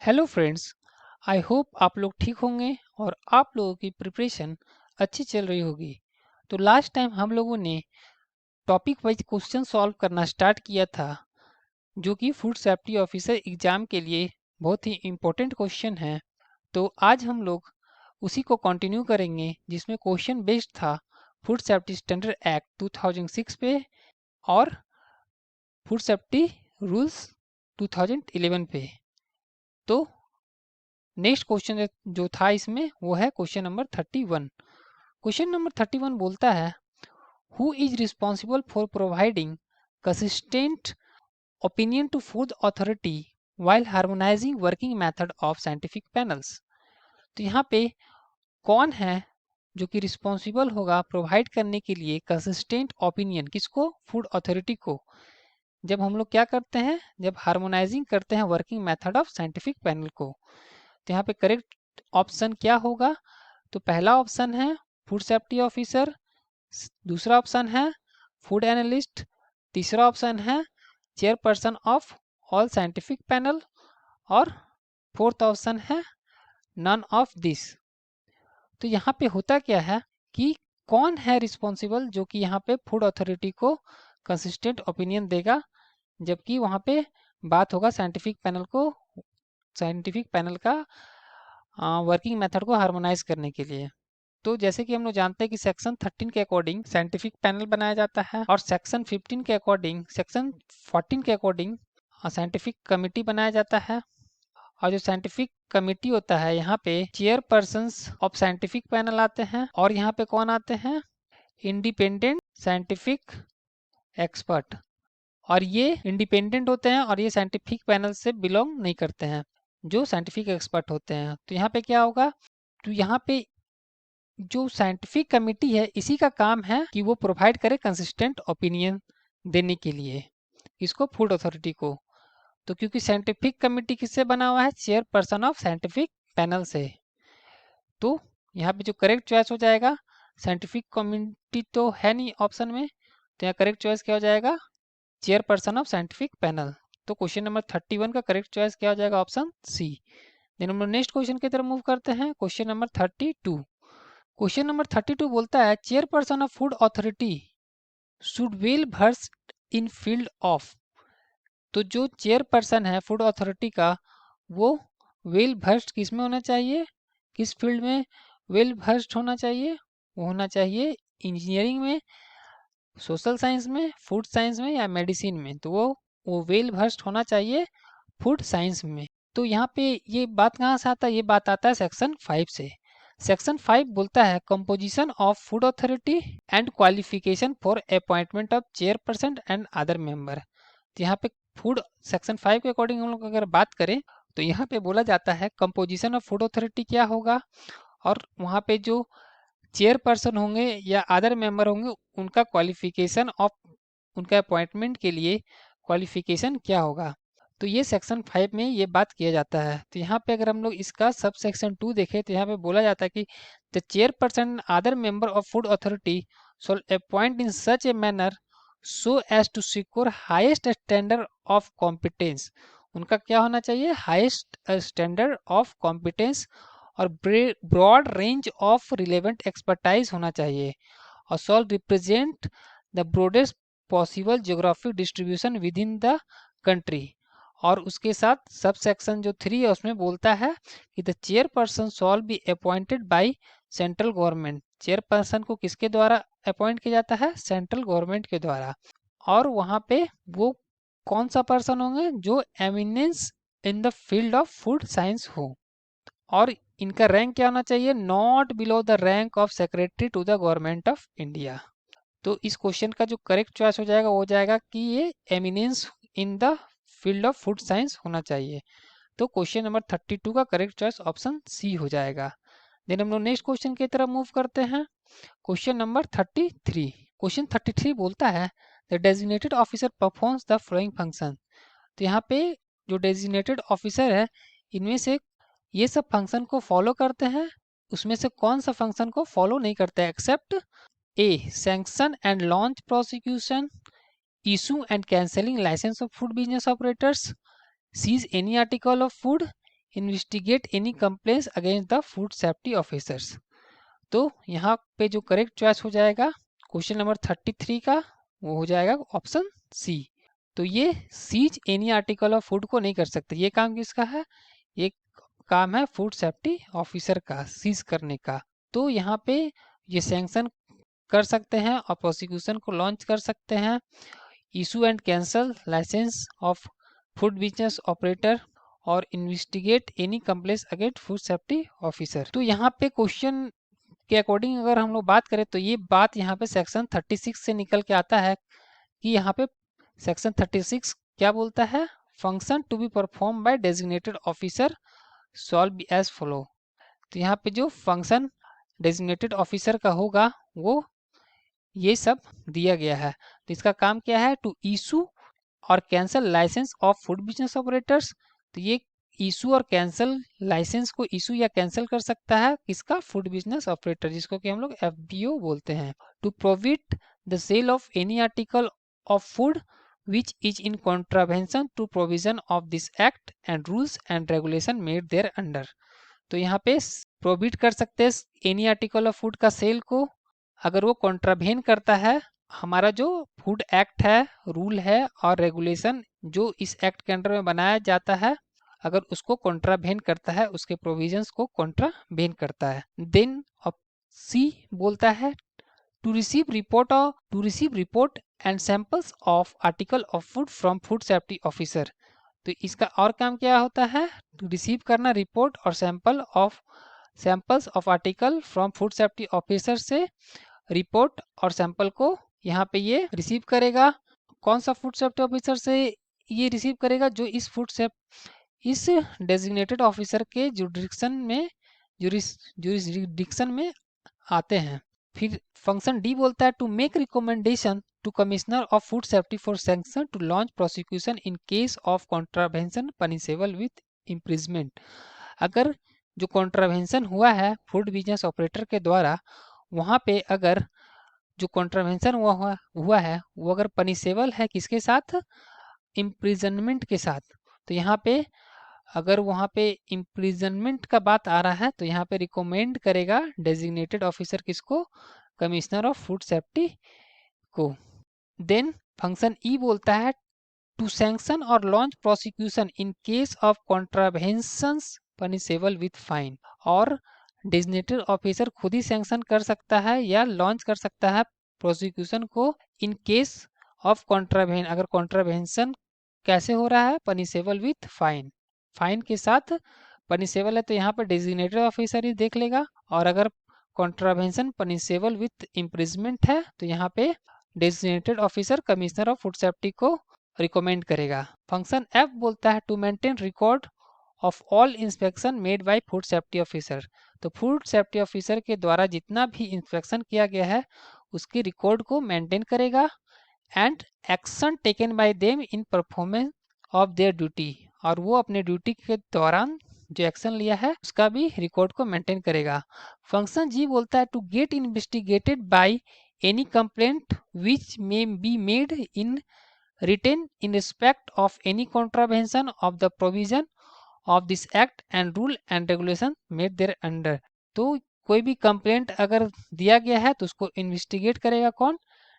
Hello friends. I hope आप लोग ठीक होंगे और आप लोगों की प्रिपरेशन अच्छी चल रही होगी। तो लास्ट टाइम हम लोगों ने टॉपिक वाइज क्वेश्चन सॉल्व करना स्टार्ट किया था, जो कि फूड सेफ्टी ऑफिसर एग्जाम के लिए बहुत ही इम्पोर्टेंट क्वेश्चन है। तो आज हम लोग उसी को कंटिन्यू करेंगे, जिसमें क्वेश्चन बेस्ड था फूड सेफ्टी स्टैंडर्ड एक्ट 2006 पे और फूड सेफ्टी रूल्स 2011 पे। तो नेक्स्ट क्वेश्चन जो था इसमें वो है क्वेश्चन नंबर 31। क्वेश्चन नंबर 31 बोलता है, who is responsible for providing consistent opinion to food authority while harmonising working method of scientific panels. तो यहाँ पे कौन है जो कि रिस्पॉन्सिबल होगा प्रोवाइड करने के लिए कंसिस्टेंट ओपिनियन, किसको? फूड अथॉरिटी को। जब हम लोग क्या करते हैं, जब हार्मोनाइजिंग करते हैं working method of scientific panel को। तो यहाँ पे करेक्ट ऑप्शन क्या होगा? तो पहला ऑप्शन है फूड सेफ्टी ऑफिसर, दूसरा ऑप्शन है फूड एनालिस्ट, तीसरा ऑप्शन है chairperson of all scientific panel और फोर्थ ऑप्शन है नन ऑफ दिस। तो यहाँ पे होता क्या है कि कौन है रिस्पॉन्सिबल जो कि यहाँ पे फूड अथॉरिटी को कंसिस्टेंट ओपिनियन देगा, जबकि वहाँ पे बात होगा साइंटिफिक पैनल का वर्किंग मेथड को हार्मोनाइज करने के लिए। तो जैसे कि हम लोग जानते हैं कि सेक्शन 13 के अकॉर्डिंग साइंटिफिक पैनल बनाया जाता है और सेक्शन 14 के अकॉर्डिंग साइंटिफिक कमिटी बनाया जाता है। और जो साइंटिफिक कमिटी होता है, यहाँ पे चेयरपर्सन्स ऑफ साइंटिफिक पैनल आते हैं और यहाँ पे कौन आते हैं? Independent scientific expert. और ये इंडिपेंडेंट होते हैं और ये साइंटिफिक पैनल से बिलोंग नहीं करते हैं, जो साइंटिफिक एक्सपर्ट होते हैं। तो यहाँ पे क्या होगा? तो यहाँ पे जो साइंटिफिक कमिटी है, इसी का काम है कि वो प्रोवाइड करे कंसिस्टेंट ओपिनियन देने के लिए इसको, फूड अथॉरिटी को। तो क्योंकि साइंटिफिक कमिटी किससे बना हुआ है? चेयरपर्सन ऑफ साइंटिफिक पैनल से। तो यहाँ पे जो करेक्ट चॉइस हो जाएगा, साइंटिफिक कमिटी तो है नहीं ऑप्शन में, तो यहाँ करेक्ट चॉइस क्या हो जाएगा? Chairperson of scientific panel. तो क्वेश्चन नंबर 31 का करेक्ट चॉइस क्या हो जाएगा? Option C. देन हम लोग नेक्स्ट क्वेश्चन की तरफ मूव करते हैं। Question number 32। क्वेश्चन नंबर 32 बोलता है, chairperson of food authority should well versed in field of. तो जो चेयरपर्सन है फूड अथॉरिटी का, वो वेल वर्स्ड किस में होना चाहिए? किस फील्ड में वेल वर्स्ड होना चाहिए? वो होना चाहिए इंजीनियरिंग में, सोशल साइंस में, फूड साइंस में या मेडिसिन में। तो वो वेल वर्स्ड होना चाहिए फूड साइंस में। तो यहाँ पे ये बात कहाँ से आता है? ये बात आता है सेक्शन 5 से। सेक्शन 5 बोलता है, composition of food authority and qualification for appointment of chairperson and other member. तो यहाँ पे फूड सेक्शन 5 के अकॉर्डिंग हम लोग अगर बात करें, तो यहाँ पे बोला जाता है कंपोजिशन ऑफ फूड अथॉरिटी क्या होगा, और वहाँ पे जो चेयरपर्सन होंगे या अदर मेंबर होंगे, उनका क्वालिफिकेशन ऑफ, उनका अपॉइंटमेंट के लिए क्वालिफिकेशन क्या होगा। तो ये सेक्शन 5 में ये बात किया जाता है। तो यहाँ पे अगर हम लोग इसका सब सेक्शन 2 देखें, तो यहाँ पे बोला जाता है कि the chairperson other member of food authority shall appoint in such a manner so as to secure highest standard of competence. उनका क्या होना चाहिए? हाईएस्ट स्टैंडर्ड ऑफ कॉम्पिटेंस और broad range of relevant expertise होना चाहिए, और shall represent the broadest possible geographic distribution within the country. और उसके साथ सब सेक्शन जो 3 है उसमें बोलता है कि the chairperson shawl be appointed by central government. Chairperson को किसके द्वारा अपॉइंट किया जाता है? सेंट्रल गवर्नमेंट के द्वारा। और वहाँ पे वो कौन सा पर्सन होंगे? जो eminence in the field of food science हो, और इनका रैंक क्या होना चाहिए? Not below the rank of secretary to the government of India. तो इस क्वेश्चन का जो करेक्ट चॉइस हो जाएगा वो हो जाएगा कि ये eminence in the field of food science होना चाहिए। तो क्वेश्चन नंबर 32 का करेक्ट चॉइस ऑप्शन सी हो जाएगा। देन हम लोग नेक्स्ट क्वेश्चन की तरफ मूव करते हैं। Question number 33। क्वेश्चन 33 बोलता है, the designated officer performs the following function. तो यहाँ पे जो डेजिग्नेटेड ऑफिसर है, इनमें से ये सब फंक्शन को फॉलो करते हैं, उसमें से कौन सा फंक्शन को फॉलो नहीं करते हैं? Except A, sanction and launch prosecution, issue and cancelling licence of food business operators, seize any article of food, investigate any complaints against the food safety officers. तो यहाँ पे जो करेक्ट चॉइस हो जाएगा क्वेश्चन नंबर 33 का, वो हो जाएगा ऑप्शन सी। तो ये seize any article of food को नहीं कर सकते, ये काम किसका है, ये काम है फूड सेफ्टी ऑफिसर का, सीज करने का। तो यहाँ पे ये सैंक्शन कर सकते हैं और प्रोसिक्यूशन को लॉन्च कर सकते हैं, issue and cancel licence of food business operator और investigate any complaints against food safety officer. तो यहाँ पे क्वेश्चन के अकॉर्डिंग अगर हम लोग बात करें तो ये बात यहाँ पे सेक्शन 36 से निकल के आता है कि यहाँ पे सेक्शन 36 क्या बोलता है, function to be perform by designated officer solve as follow. तो यहाँ पे जो फंक्शन डेजिग्नेटेड ऑफिसर का होगा वो ये सब दिया गया है। तो इसका काम क्या है, टू इशू और cancel licence of food business operators. तो ये इशू और कैंसल लाइसेंस को इशू या कैंसिल कर सकता है किसका, फूड बिजनेस ऑपरेटर, जिसको कि हम लोग एफबीओ बोलते हैं। To prohibit the sale of any article of food which is in contravention to provision of this act and rules and regulation made there under। तो यहाँ पे प्रोहिबिट कर सकते हैं एनी आर्टिकल ऑफ फूड का cell को अगर वो कॉन्ट्रावेन करता है हमारा जो फूड एक्ट है, रूल है और रेगुलेशन जो इस एक्ट के अंडर में बनाया जाता है, अगर उसको कॉन्ट्रावेन करता है, उसके प्रोविजंस को कॉन्ट्रावेन करता है। देन सी बोलता है to receive report and samples of article of food from food safety officer. तो इसका और काम क्या होता है, टू रिसीव करना रिपोर्ट और samples of article from food safety officer से रिपोर्ट और सैंपल को यहाँ पे ये रिसीव करेगा। कौन सा फूड सेफ्टी ऑफिसर से ये रिसीव करेगा, जो इस डेजिग्नेटेड ऑफिसर के जुरिस्डिक्शन में आते हैं। फिर फंक्शन डी बोलता है to make recommendation to commissioner of food safety for sanction to launch prosecution in case of contravention punishable with imprisonment. अगर जो कॉन्ट्रावेंशन हुआ है फूड बिजनेस ऑपरेटर के द्वारा, वहाँ पे अगर जो कॉन्ट्रावेंशन हुआ है वो अगर पनिशेबल है किसके साथ, इम्प्रिजनमेंट के साथ। तो यहाँ पे अगर वहाँ पे इम्प्रिजनमेंट का बात आ रहा है तो यहाँ पे रिकमेंड करेगा डेजिग्नेटेड ऑफिसर किसको, कमिश्नर ऑफ फूड सेफ्टी को। देन फंक्शन ई बोलता है टू सैंक्शन और launch prosecution in case of contraventions punishable with fine. और डेजिग्नेटेड ऑफिसर खुद ही सैंक्शन कर सकता है या लॉन्च कर सकता है प्रोसिक्यूशन को इन केस ऑफ कॉन्ट्रावेन। अगर कॉन्ट्रावेंशन कैसे हो रहा है, पनिशेबल विथ फाइन, फाइन के साथ पनिशेबल है तो यहाँ पर डेजिग्नेटेड ऑफिसर ही देख लेगा। और अगर कॉन्ट्रावेंशन पनिशेबल विथ इम्प्रिजमेंट है तो यहाँ पे designated officer commissioner of food safety को रिकमेंड करेगा। फंक्शन एफ बोलता है to maintain record of all inspection made by food safety officer. तो फूड सेफ्टी ऑफिसर के द्वारा जितना भी इंस्पेक्शन किया गया है उसके रिकॉर्ड को मेंटेन करेगा and action taken by them in performance of their duty. और वो अपने ड्यूटी के दौरान जो एक्शन लिया है उसका भी रिकॉर्ड को मेंटेन करेगा। फंक्शन जी बोलता है to get investigated by any complaint which may be made in written in respect of any contravention of the provision of this act and rule and regulation made there under. तो कोई भी complaint अगर दिया गया है तो उसको investigate करेगा कौन,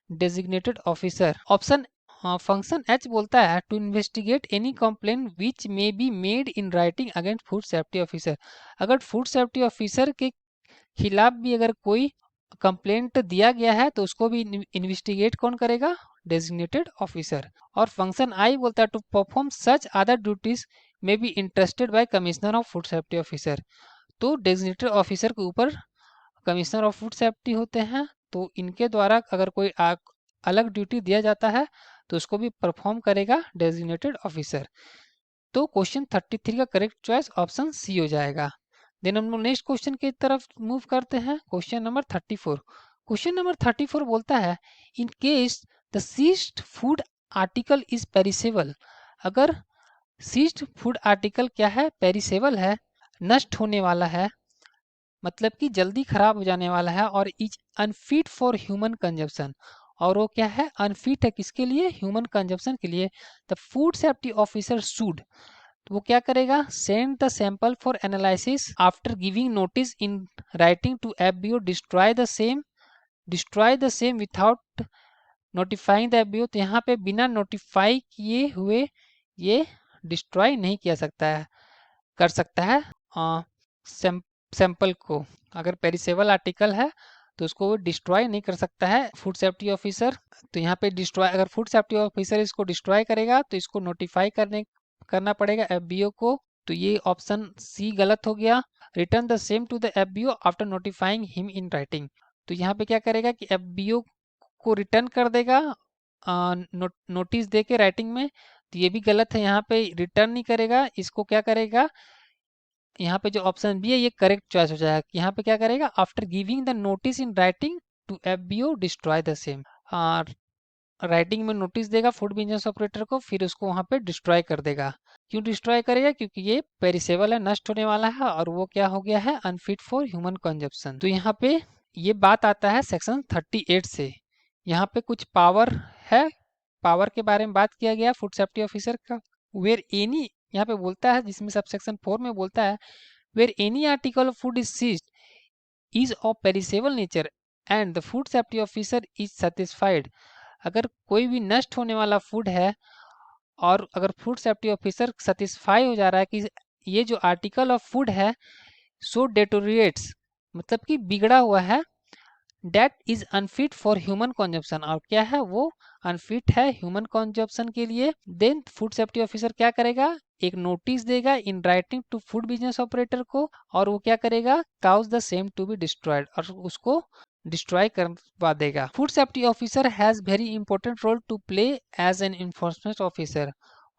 designated officer. Option function H बोलता है to investigate any complaint which may be made in writing against food safety officer. अगर फूड सेफ्टी ऑफिसर के खिलाफ भी अगर कोई कंप्लेंट दिया गया है तो उसको भी इन्वेस्टिगेट कौन करेगा, डेजिग्नेटेड ऑफिसर। और फंक्शन आई बोलता है to perform such other duties may be interested by commissioner of food safety officer. तो डेजिग्नेटेड ऑफिसर के ऊपर कमिश्नर ऑफ फूड सेफ्टी होते हैं, तो इनके द्वारा अगर कोई अलग ड्यूटी दिया जाता है तो उसको भी परफॉर्म करेगा डेजिग्नेटेड ऑफिसर। तो क्वेश्चन 33 का करेक्ट चॉइस ऑप्शन सी हो जाएगा। देन हम लोग नेक्स्ट क्वेश्चन की तरफ मूव करते हैं, क्वेश्चन नंबर 34। क्वेश्चन नंबर 34 बोलता है in case the seized food article is perishable. अगर सीज्ड फूड आर्टिकल क्या है, पेरिसेबल है, नष्ट होने वाला है, मतलब कि जल्दी खराब हो जाने वाला है, और is unfit for human consumption. और वो क्या है, अनफिट है किसके लिए, ह्यूमन कंजप्शन के लिए। The food safety officer should, तो वो क्या करेगा, send the sample for analysis after giving notice in writing to FBO, destroy the same without notifying the FBO. तो यहाँ पे बिना नोटिफाई किए हुए ये डिस्ट्रॉय नहीं किया सकता है, कर सकता है सैंपल को। अगर पेरिसेबल आर्टिकल है तो उसको वो डिस्ट्रॉय नहीं कर सकता है फूड सेफ्टी ऑफिसर। तो यहाँ पे डिस्ट्रॉय, अगर फूड सेफ्टी ऑफिसर इसको डिस्ट्रॉय करेगा तो इसको नोटिफाई करना पड़ेगा एफबीओ को। तो ये ऑप्शन सी गलत हो गया। Return the same to the FBO after notifying him in writing. तो यहाँ पे क्या करेगा कि एफबीओ को रिटर्न कर देगा नोटिस दे के राइटिंग में। तो ये भी गलत है, यहाँ पे रिटर्न नहीं करेगा, इसको क्या करेगा, यहाँ पे जो ऑप्शन बी है ये करेक्ट चॉइस हो जाएगा। यहाँ पे क्या करेगा, after giving the notice in writing to FBO destroy the same. Writing में नोटिस देगा फूड बिजनेस ऑपरेटर को, फिर उसको वहाँ पे डिस्ट्रॉय कर देगा। क्यों डिस्ट्रॉय करेगा, क्योंकि ये पेरिसेबल है, नष्ट होने वाला है, और वो क्या हो गया है, अनफिट फॉर ह्यूमन कंजप्शन। तो यहाँ पे ये बात आता है सेक्शन 38 से। यहाँ पे कुछ पावर है, पावर के बारे में बात किया गया फूड सेफ्टी ऑफिसर का। वेयर एनी, यहाँ पे बोलता है जिसमें सब सेक्शन 4 में बोलता है, where any article of food is seized is of perishable nature and the food safety officer is satisfied. अगर कोई भी नष्ट होने वाला फूड है और अगर फूड सेफ्टी ऑफिसर सेटिस्फाई हो जा रहा है कि ये जो आर्टिकल ऑफ फूड है सो डेटोरिएट्स, मतलब कि बिगड़ा हुआ है, that is unfit for human consumption, और क्या है वो अनफिट है ह्यूमन कंजप्शन के लिए, देन फूड सेफ्टी ऑफिसर क्या करेगा, एक नोटिस देगा in writing to food business operator को, और वो क्या करेगा, cause the same to be destroyed, और उसको डिस्ट्रॉय करवा देगा। Food safety officer has very important role to play as an enforcement officer,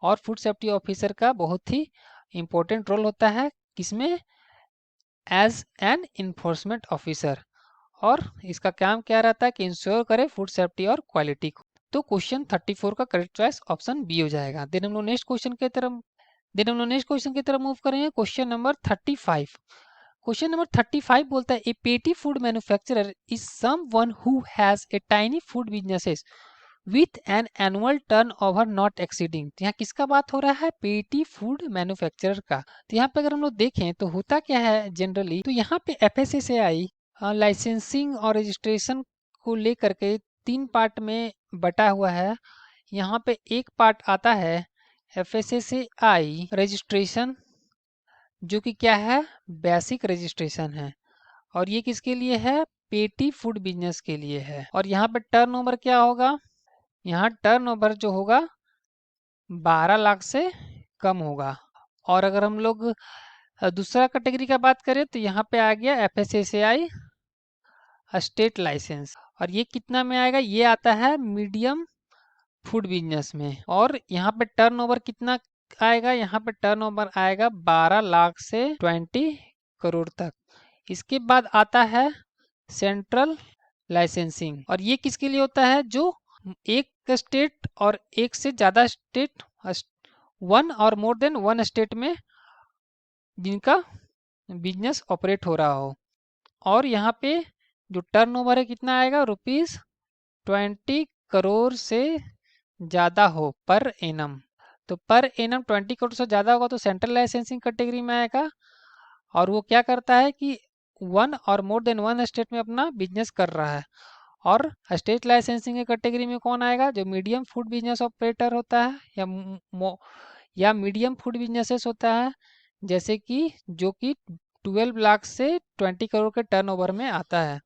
और फूड सेफ्टी ऑफिसर का बहुत ही इंपॉर्टेंट रोल होता है किसमें, एज एन इन्फोर्समेंट ऑफिसर, और इसका काम क्या रहता है कि इंश्योर करे फूड सेफ्टी और क्वालिटी को। तो क्वेश्चन 34 का करेक्ट चॉइस ऑप्शन बी हो जाएगा। देन हम लोग नेक्स्ट क्वेश्चन की तरफ मूव करेंगे। Question number 35। क्वेश्चन नंबर 35 बोलता है, ए पेटी food manufacturer is someone who has a tiny food businesses with an annual turnover not exceeding. तो यहाँ किसका बात हो रहा है, पेटी फूड मैन्युफैक्चरर का। तो यहाँ पे अगर हम लोग देखें तो होता क्या है जनरली, तो यहाँ पे एफएसएसएआई लाइसेंसिंग और रजिस्ट्रेशन को लेकर के 3 पार्ट में बटा हुआ है। यहाँ पे एक पार्ट आता है एफएसएसएआई रजिस्ट्रेशन, जो कि क्या है, बेसिक रजिस्ट्रेशन है, और ये किसके लिए है, पेटी फूड बिजनेस के लिए है। और यहाँ पे टर्नओवर क्या होगा, यहाँ टर्नओवर जो होगा 12 लाख से कम होगा। और अगर हम लोग दूसरा कैटेगरी का बात करें तो यहाँ पे आ गया एफएसएसएआई स्टेट लाइसेंस, और ये कितना में आएगा, ये आता है मीडियम फूड बिजनेस में। और यहाँ पे टर्नओवर कितना आएगा, यहाँ पे टर्नओवर आएगा 12 लाख से 20 करोड़ तक। इसके बाद आता है सेंट्रल लाइसेंसिंग, और ये किसके लिए होता है, जो एक स्टेट और एक से ज़्यादा स्टेट, वन और मोर देन वन स्टेट में जिनका बिजनेस ऑपरेट हो रहा हो। और यहाँ पे जो टर्नओवर है कितना आएगा, ₹20 करोड़ से ज़्यादा हो पर एनम। तो पर एनम 20 करोड़ से ज़्यादा होगा तो सेंट्रल लाइसेंसिंग कैटेगरी में आएगा। और वो क्या करता है कि वन और मोर देन वन स्टेट में अपना बिजनेस कर रहा है। और स्टेट लाइसेंसिंग के कैटेगरी में कौन आएगा, जो मीडियम फूड बिजनेस ऑपरेटर होता है या मीडियम फूड बिजनेसेस होता है, जैसे कि जो कि 12 लाख से 20 करोड़ के टर्नओवर में आता है।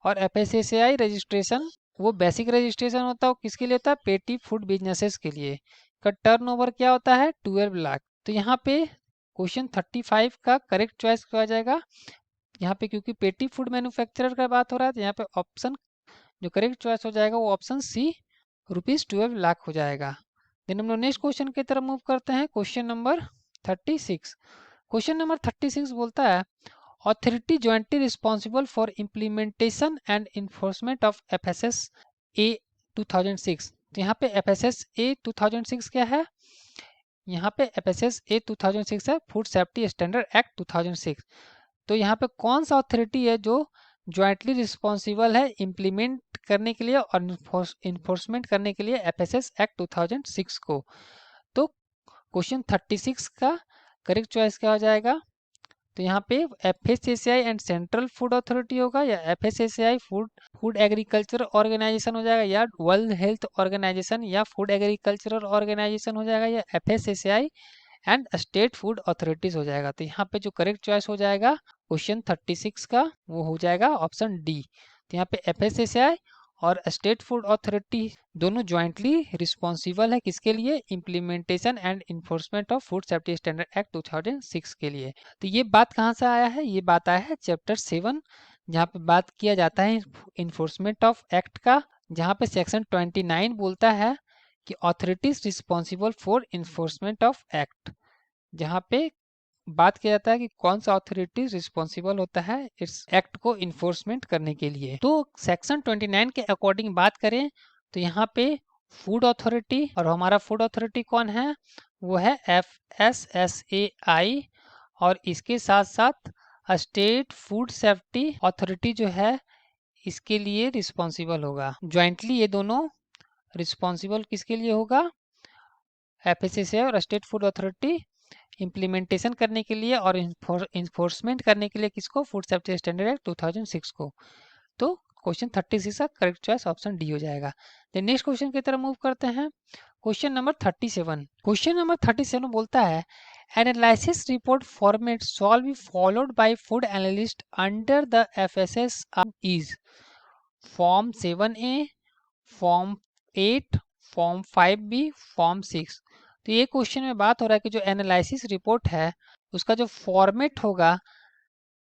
और एफएसएसएआई रजिस्ट्रेशन वो बेसिक रजिस्ट्रेशन होता है, वो किसके लिए होता है, पेटी फूड बिजनेसेस के लिए, का टर्नओवर क्या होता है, 12 लाख। तो यहाँ पे क्वेश्चन 35 का करेक्ट चॉइस किया जाएगा। यहाँ पे क्योंकि पेटी फूड मैन्युफैक्चरर का बात हो रहा है तो यहाँ पे ऑप्शन जो करेक्ट चॉइस हो जाएगा वो ऑप्शन सी, ₹12 लाख हो जाएगा। देन हम लोग नेक्स्ट क्वेश्चन की तरफ मूव करते हैं। Question number 36। क्वेश्चन नंबर 36 बोलता है, authority jointly responsible for implementation and enforcement of FSSA 2006। तो यहाँ पे एफएसएसए 2006 क्या है, यहाँ पे एफएसएसए 2006 है फूड सेफ्टी स्टैंडर्ड एक्ट 2006। तो यहाँ पे कौन सा अथॉरिटी है जो ज्वाइंटली रिस्पॉन्सिबल है इम्प्लीमेंट करने के लिए और इन्फोर्समेंट करने के लिए एफएसएस एक्ट 2006 को। तो क्वेश्चन 36 का करेक्ट चॉइस क्या हो जाएगा? तो यहाँ पे FSSAI and central food authority होगा, या FSSAI फूड एग्रीकल्चर ऑर्गेनाइजेशन हो जाएगा, या वर्ल्ड हेल्थ ऑर्गेनाइजेशन या फूड एग्रीकल्चरल ऑर्गेनाइजेशन हो जाएगा, या FSSAI and state food authorities हो जाएगा। तो यहाँ पे जो करेक्ट चॉइस हो जाएगा क्वेश्चन 36 का वो हो जाएगा ऑप्शन डी। तो यहाँ पे FSSAI और स्टेट फूड अथॉरिटी दोनों ज्वाइंटली रिस्पॉन्सिबल है किसके लिए? Implementation and enforcement of food safety standard act 2006 के लिए। तो ये बात कहाँ से आया है? ये बात आया है चैप्टर 7, जहाँ पे बात किया जाता है इन्फोर्समेंट ऑफ एक्ट का, जहाँ पे सेक्शन 29 बोलता है कि authorities responsible for enforcement of act, जहाँ पे बात किया जाता है कि कौन सा अथॉरिटी रिस्पॉन्सिबल होता है इस एक्ट को इन्फोर्समेंट करने के लिए। तो सेक्शन 29 के अकॉर्डिंग बात करें तो यहाँ पे फूड अथॉरिटी, और हमारा फूड अथॉरिटी कौन है? वो है FSSAI, और इसके साथ साथ स्टेट फूड सेफ्टी अथॉरिटी जो है इसके लिए रिस्पॉन्सिबल होगा। ज्वाइंटली ये दोनों रिस्पॉन्सिबल किसके लिए होगा? FSSAI और स्टेट फूड अथॉरिटी इम्प्लीमेंटेशन करने के लिए और इन्फोर्समेंट करने के लिए किसको? फूड सेफ्टी स्टैंडर्ड एक्ट 2006 को। तो क्वेश्चन 36 का करेक्ट चॉइस ऑप्शन डी हो जाएगा। नेक्स्ट क्वेश्चन की तरफ मूव करते हैं। Question number 37। क्वेश्चन नंबर 37 बोलता है analysis report format shawl be followed by food analyst under the FSSAI is form 7A, form 8, form 5B, form 6। तो ये क्वेश्चन में बात हो रहा है कि जो एनालिसिस रिपोर्ट है उसका जो फॉर्मेट होगा,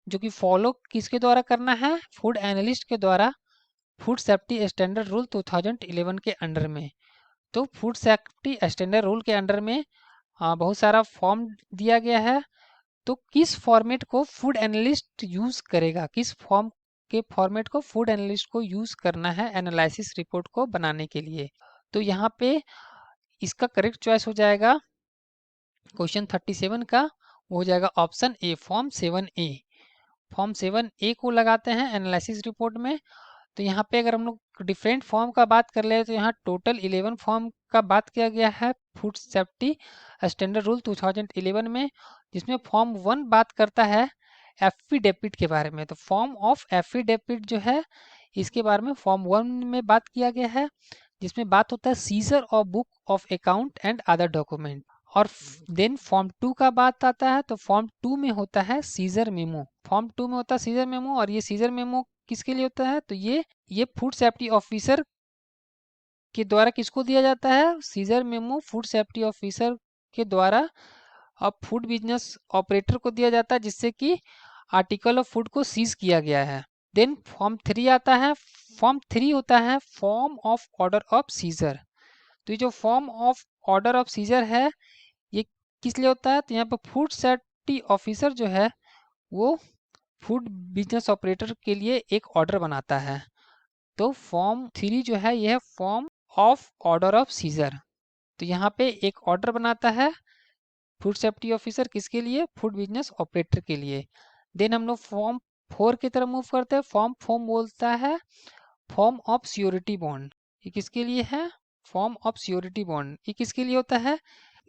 जो कि फॉलो किसके द्वारा करना है? फूड एनालिस्ट के द्वारा, फूड सेफ्टी स्टैंडर्ड रूल 2011 के अंडर में। तो फूड सेफ्टी स्टैंडर्ड रूल के अंडर में बहुत सारा फॉर्म दिया गया है। तो किस फॉर्मेट को फूड एनालिस्ट यूज करेगा? किस फॉर्म के फॉर्मेट को फूड एनालिस्ट को यूज करना है एनालिसिस रिपोर्ट को बनाने के लिए? तो यहाँ पे इसका करेक्ट चॉइस हो जाएगा क्वेश्चन 37 का, वो हो जाएगा ऑप्शन ए, फॉर्म 7A। फॉर्म 7A को लगाते हैं एनालिसिस रिपोर्ट में। तो यहाँ पे अगर हम लोग डिफरेंट फॉर्म का बात कर ले तो यहाँ टोटल 11 फॉर्म का बात किया गया है फूड सेफ्टी स्टैंडर्ड रूल 2011 में, जिसमें फॉर्म 1 बात करता है एफिडेविट के बारे में। तो फॉर्म ऑफ एफिडेविट जो है इसके बारे में फॉर्म 1 में बात किया गया है, जिसमें बात होता है scissor of book of account and other document. और देन फॉर्म 2 का बात आता है तो फॉर्म 2 में होता है सीजर मेमो। फॉर्म 2 में होता है सीजर मेमो, और ये सीजर मेमो किसके लिए होता है? तो ये फूड सेफ्टी ऑफिसर के द्वारा किसको दिया जाता है? Seizure memo food safety officer के द्वारा अब फूड बिजनेस ऑपरेटर को दिया जाता है, जिससे कि आर्टिकल ऑफ फूड को सीज किया गया है। देन फॉर्म 3 आता है। फॉर्म 3 होता है form of order of seizure. तो ये जो form of order of seizure है ये किस लिए होता है? तो यहाँ पर फूड सेफ्टी ऑफिसर जो है वो फूड बिजनेस ऑपरेटर के लिए एक ऑर्डर बनाता है। तो फॉर्म 3 जो है यह form of order of seizure. तो यहाँ पे एक ऑर्डर बनाता है फूड सेफ्टी ऑफिसर किसके लिए? फूड बिजनेस ऑपरेटर के लिए। देन हम लोग फॉर्म 4 की तरफ मूव करते हैं। फॉर्म 4 बोलता है फॉर्म ऑफ श्योरिटी बॉन्ड। ये किसके लिए है? फॉर्म ऑफ श्योरिटी बॉन्ड ये किसके लिए होता है?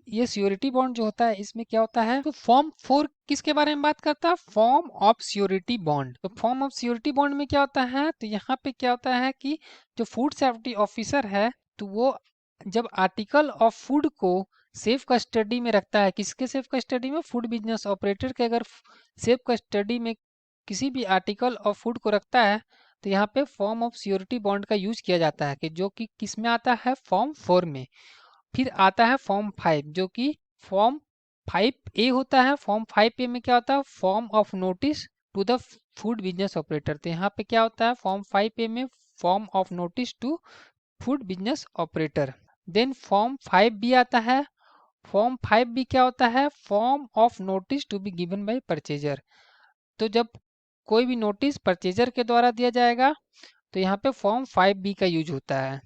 ये श्योरिटी बॉन्ड जो होता है इसमें क्या होता है? तो फॉर्म 4 किसके बारे में बात करता है? Form of surety bond. तो फॉर्म ऑफ श्योरिटी बॉन्ड में क्या होता है? तो यहाँ पे क्या होता है कि जो फूड सेफ्टी ऑफिसर है तो वो जब आर्टिकल ऑफ फूड को सेफ कस्टडी में रखता है, किसके सेफ कस्टडी में? फूड बिजनेस ऑपरेटर के अगर सेफ कस्टडी में किसी भी आर्टिकल ऑफ फूड को रखता है तो यहाँ पे फॉर्म ऑफ श्योरिटी बॉन्ड का यूज किया जाता है, कि जो कि किस में आता है? फॉर्म 4 में। फिर आता है फॉर्म 5 जो कि फॉर्म 5A होता है। फॉर्म 5A में क्या होता है? Form of notice to the food business operator. तो यहाँ पे क्या होता है? फॉर्म 5A में form of notice to food business operator. Then form 5B आता है। फॉर्म 5B क्या होता है? Form of notice to be given by purchaser. तो जब कोई भी नोटिस परचेजर के द्वारा दिया जाएगा तो यहाँ पे फॉर्म 5B का यूज होता है।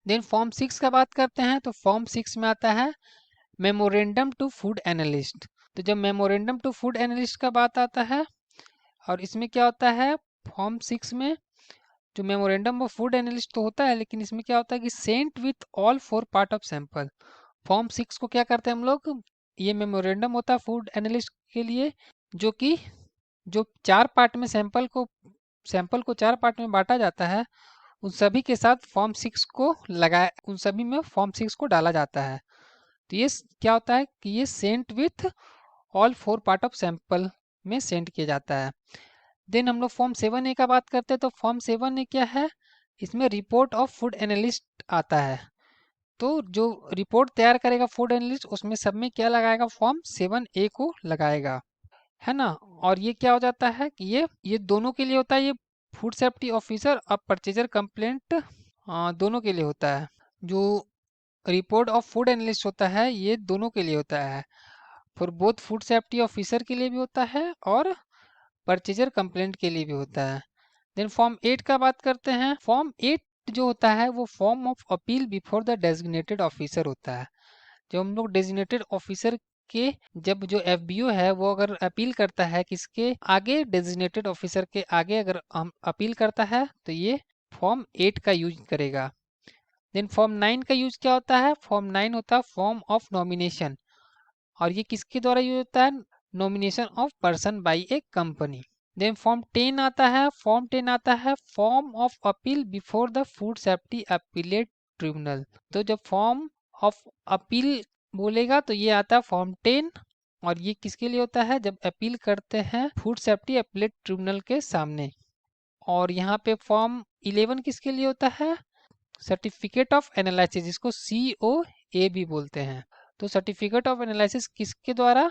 देन फॉर्म 6 का बात करते हैं तो फॉर्म 6 में आता है मेमोरेंडम टू फूड एनालिस्ट। तो जब मेमोरेंडम टू फूड एनालिस्ट का बात आता है, और इसमें क्या होता है? फॉर्म 6 में जो मेमोरेंडम ऑफ फूड एनालिस्ट तो होता है, लेकिन इसमें क्या होता है कि sent with all 4 part of sample. Form 6 को क्या करते हैं हम लोग? ये मेमोरेंडम होता है फूड एनालिस्ट के लिए, जो कि जो 4 पार्ट में सैंपल को 4 पार्ट में बांटा जाता है, उन सभी के साथ फॉर्म 6 को लगाया, उन सभी में फॉर्म 6 को डाला जाता है। तो ये क्या होता है कि ये sent with all 4 part of sample में सेंड किया जाता है। देन हम लोग फॉर्म 7A का बात करते हैं। तो फॉर्म 7A क्या है, इसमें रिपोर्ट ऑफ फूड एनालिस्ट आता है। तो जो रिपोर्ट तैयार करेगा फूड एनालिस्ट, उसमें सब में क्या लगाएगा, फॉर्म 7A को लगाएगा, है ना। और ये क्या हो जाता है कि ये दोनों के लिए होता है, ये फूड सेफ्टी ऑफिसर और परचेजर कंप्लेंट दोनों के लिए होता है। जो रिपोर्ट ऑफ फूड एनालिस्ट होता है ये दोनों के लिए होता है, for both food safety officer के लिए भी होता है और परचेजर कंप्लेंट के लिए भी होता है। देन फॉर्म 8 का बात करते हैं। फॉर्म 8 जो होता है वो form of appeal before the designated officer होता है। जब हम लोग डेजिग्नेटेड ऑफिसर के, जब जो एफबीओ है वो अगर अपील करता है किसके आगे, डेजिग्नेटेड ऑफिसर के आगे अगर हम अपील करता है तो ये फॉर्म 8 का यूज करेगा। देन फॉर्म 9 का यूज क्या होता है, फॉर्म 9 होता है फॉर्म ऑफ नॉमिनेशन, और ये किसके द्वारा यूज होता है, nomination of person by a company. Then form 10 आता है। फॉर्म 10 आता है form of appeal before the food safety appellate tribunal. तो जब फॉर्म ऑफ अपील बोलेगा तो ये आता है फॉर्म 10, और ये किसके लिए होता है, जब अपील करते हैं फूड सेफ्टी अपीलेट ट्रिब्यूनल के सामने। और यहाँ पे फॉर्म 11 किसके लिए होता है, सर्टिफिकेट ऑफ एनालिसिस, जिसको COA भी बोलते हैं। तो सर्टिफिकेट ऑफ एनालिसिस किसके द्वारा,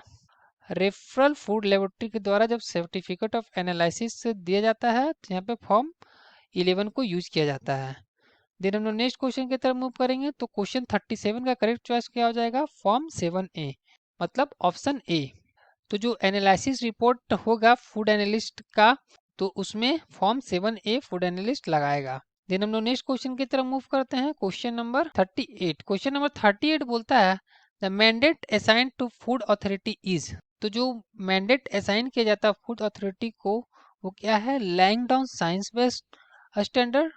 रेफरल फूड लेबोरेटरी के द्वारा जब सर्टिफिकेट ऑफ एनालिसिस दिया जाता है तो यहाँ पे फॉर्म 11 को यूज किया जाता है। देन हम लोग नेक्स्ट क्वेश्चन की तरफ मूव करेंगे। तो क्वेश्चन 37 का करेक्ट चॉइस क्या हो जाएगा, फॉर्म 7A, मतलब ऑप्शन ए। तो जो एनालिसिस रिपोर्ट होगा फूड एनालिस्ट का, तो उसमें फॉर्म 7A फूड एनालिस्ट लगाएगा। देन हम लोग नेक्स्ट क्वेश्चन की तरफ मूव करते हैं। Question number 38। क्वेश्चन नंबर 38 बोलता है the mandate assigned to food authority is. तो जो मैंडेट असाइन किया जाता है फूड अथॉरिटी को, वो क्या है, laying down science based standard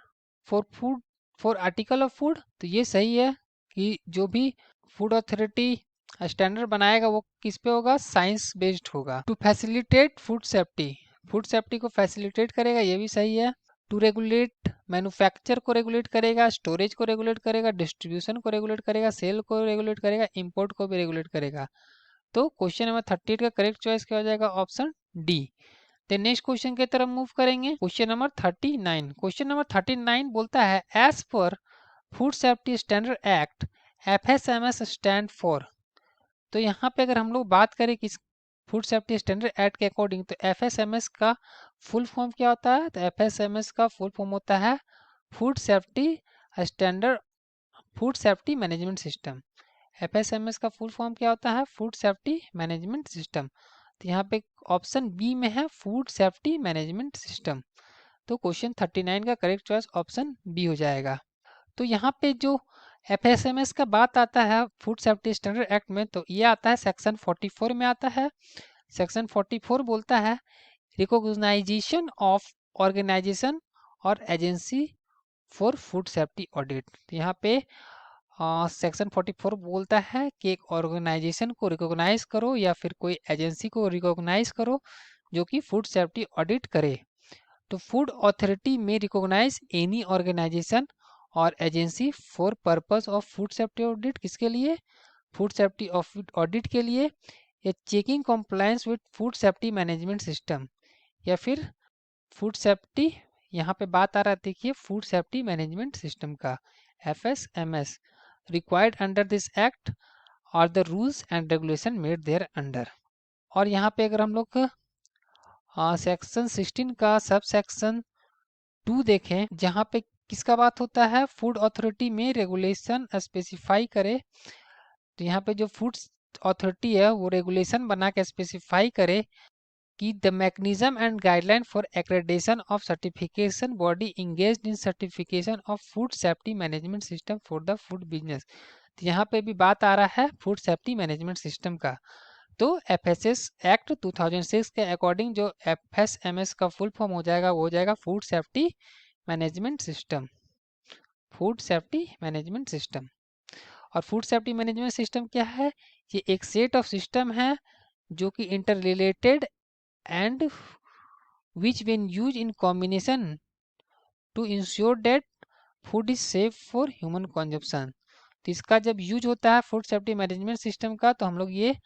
for food, for article of food. तो ये सही है कि जो भी फूड अथॉरिटी स्टैंडर्ड बनाएगा वो किस पे होगा, साइंस बेस्ड होगा। टू फैसिलिटेट फूड सेफ्टी को फैसिलिटेट करेगा, ये भी सही है। टू रेगुलेट, मैन्युफैक्चर को रेगुलेट करेगा, स्टोरेज को रेगुलेट करेगा, डिस्ट्रीब्यूशन को रेगुलेट करेगा, सेल को रेगुलेट करेगा, इंपोर्ट को भी रेगुलेट करेगा। तो क्वेश्चन नंबर 38 का करेक्ट चॉइस क्या हो जाएगा, option D. Then next question की तरफ मूव करेंगे। Question number 39। क्वेश्चन नंबर 39 बोलता है as per food safety standard act FSMS stand for. तो यहाँ पे अगर हम लोग बात करें कि फूड सेफ्टी स्टैंडर्ड एक्ट के अकॉर्डिंग, तो FSMS का फुल फॉर्म क्या होता है, तो FSMS का फुल फॉर्म होता है food safety standard, food safety management system. FSMS का फुल फॉर्म क्या होता है, फूड सेफ्टी मैनेजमेंट सिस्टम। तो यहाँ पे ऑप्शन बी में है फूड सेफ्टी मैनेजमेंट सिस्टम। तो क्वेश्चन 39 का करेक्ट चॉइस ऑप्शन बी हो जाएगा। तो यहाँ पे जो FSMS का बात आता है फूड सेफ्टी स्टैंडर्ड एक्ट में, तो ये आता है सेक्शन 44 में आता है। सेक्शन 44 बोलता है रिकॉग्नाइजेशन ऑफ ऑर्गेनाइजेशन और agency for food safety audit. तो यहाँ पे सेक्शन 44 बोलता है कि एक ऑर्गेनाइजेशन को रिकॉग्नाइज करो या फिर कोई एजेंसी को रिकॉग्नाइज करो जो कि फूड सेफ्टी ऑडिट करे। तो फूड अथॉरिटी में रिकॉग्नाइज एनी ऑर्गेनाइजेशन और agency for purpose of food safety audit, किसके लिए, फूड सेफ्टी ऑडिट के लिए, या checking compliance with food safety management system, या फिर फूड सेफ्टी, यहाँ पे बात आ रहा है देखिए फूड सेफ्टी मैनेजमेंट सिस्टम का, FSMS required under this act और the rules and regulation made there under. और यहाँ पे अगर हम लोग सेक्शन 16 का सब सेक्शन 2 देखें, जहाँ पे किसका बात होता है, फूड अथॉरिटी में रेगुलेशन स्पेसिफाई करे। तो यहाँ पे जो फूड अथॉरिटी है वो रेगुलेशन बना के स्पेसिफाई करे कि the mechanism and guideline for accreditation of certification body engaged in certification of food safety management system for the food business. तो यहाँ पे भी बात आ रहा है फूड सेफ्टी मैनेजमेंट सिस्टम का। तो FSS एक्ट 2006 के अकॉर्डिंग जो FSMS का फुल फॉर्म हो जाएगा वो हो जाएगा food safety management system, food safety management system. और फूड सेफ्टी मैनेजमेंट सिस्टम क्या है? ये एक सेट ऑफ सिस्टम है जो कि inter related and which when use in combination to ensure that food is safe for human consumption. तो इसका जब यूज होता है फूड सेफ्टी मैनेजमेंट सिस्टम का, तो हम लोग ये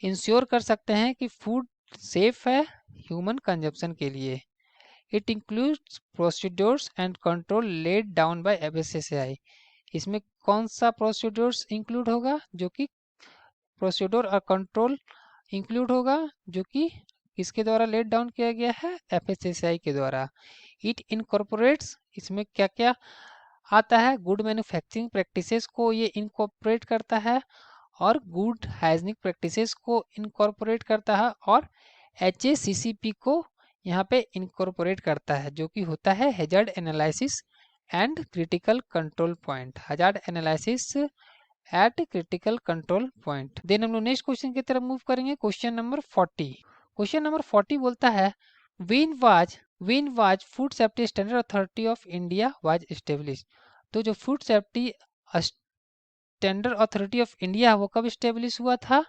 इंश्योर कर सकते हैं कि फूड सेफ है ह्यूमन कंजप्शन के लिए। It includes procedures and control laid down by FSSAI। इसमें कौन सा प्रोसीड्योर्स इंक्लूड होगा? जो कि प्रोसीड्योर और कंट्रोल इंक्लूड होगा जो कि किसके द्वारा लेट डाउन किया गया है? FSSAI के द्वारा। इट इनकॉर्पोरेट्स, इसमें क्या क्या आता है? गुड मैन्युफैक्चरिंग प्रैक्टिसेस को ये इनकॉर्पोरेट करता है और गुड हाइजीनिक प्रैक्टिसेस को इनकॉर्पोरेट करता है और HACCP को यहाँ पे इनकॉर्पोरेट करता है, जो कि होता है hazard analysis and critical control point. Hazard analysis at critical control point. Then हम लोग नेक्स्ट क्वेश्चन की तरफ मूव करेंगे, क्वेश्चन नंबर 40। क्वेश्चन नंबर 40 बोलता है when was food safety standard authority of India was establish. तो जो food safety standard authority of India वो कब स्टेब्लिश हुआ था?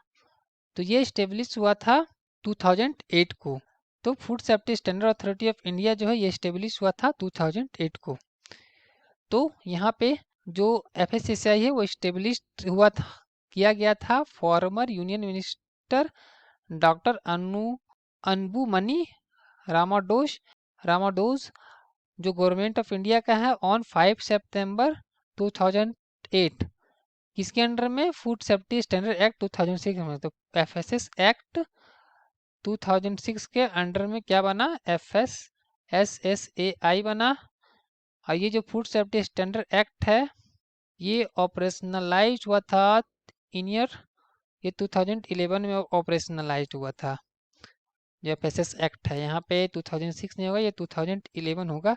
तो ये स्टेब्लिश हुआ था 2008 को। तो food safety standard authority of India जो है ये स्टेब्लिश हुआ था 2008 को। तो यहाँ पे जो FSSAI है वो स्टेब्लिश हुआ था, किया गया था फॉर्मर यूनियन मिनिस्टर डॉक्टर अनबुमनी रामाडोज जो गवर्नमेंट ऑफ इंडिया का है ऑन 5 सितंबर 2008। किसके अंडर में? फूड सेफ्टी स्टैंडर्ड एक्ट 2006 में। तो FSS एक्ट 2006 के अंडर में क्या बना? FSSAI बना। और ये जो फूड सेफ्टी स्टैंडर्ड एक्ट है ये ऑपरेशनलाइज हुआ था इन ईयर, ये 2011 में ऑपरेशनलाइज हुआ था। जो FSS एक्ट है यहाँ पे 2006 नहीं होगा, ये 2011 होगा।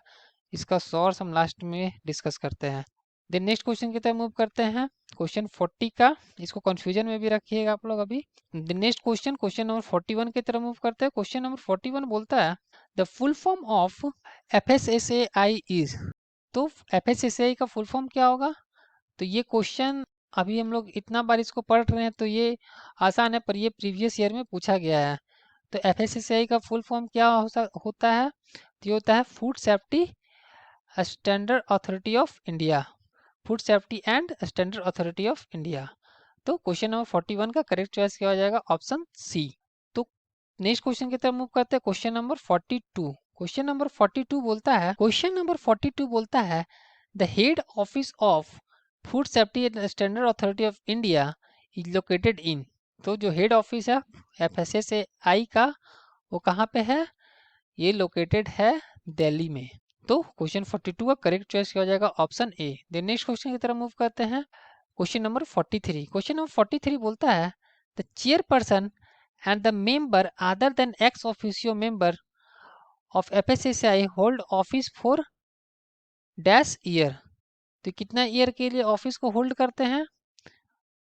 इसका सोर्स हम लास्ट में डिस्कस करते हैं। देन नेक्स्ट क्वेश्चन की तरफ मूव करते हैं, क्वेश्चन 40 का। इसको कंफ्यूजन में भी रखिएगा आप लोग अभी। नेक्स्ट क्वेश्चन नंबर 41 की तरफ मूव करते हैं। क्वेश्चन नंबर 41 बोलता है the full form of FSSAI is. तो FSSAI का फुल फॉर्म क्या होगा? तो ये क्वेश्चन अभी हम लोग इतना बार इसको पढ़ रहे हैं तो ये आसान है, पर ये प्रीवियस ईयर में पूछा गया है। तो FSSAI का फुल फॉर्म क्या होता है? तो ये होता है food safety standard authority of India. Food safety and standard authority of India. तो क्वेश्चन नंबर 41 का करेक्ट चॉइस क्या हो जाएगा? Option C. तो नेक्स्ट क्वेश्चन की तरफ मूव करते हैं, क्वेश्चन नंबर 42। क्वेश्चन नंबर 42 बोलता है the head office of food safety and standard authority of India is located in. तो जो हेड ऑफिस है FSSAI का वो कहाँ पे है? ये लोकेटेड है दिल्ली में। तो क्वेश्चन 42 का करेक्ट चॉइस क्या हो जाएगा? Option A. Then next question की तरफ मूव करते हैं, क्वेश्चन नंबर 43। क्वेश्चन नंबर 43 बोलता है the chairperson and the member other than ex officio member of FSSAI hold office for dash year. तो कितना ईयर के लिए ऑफिस को होल्ड करते हैं?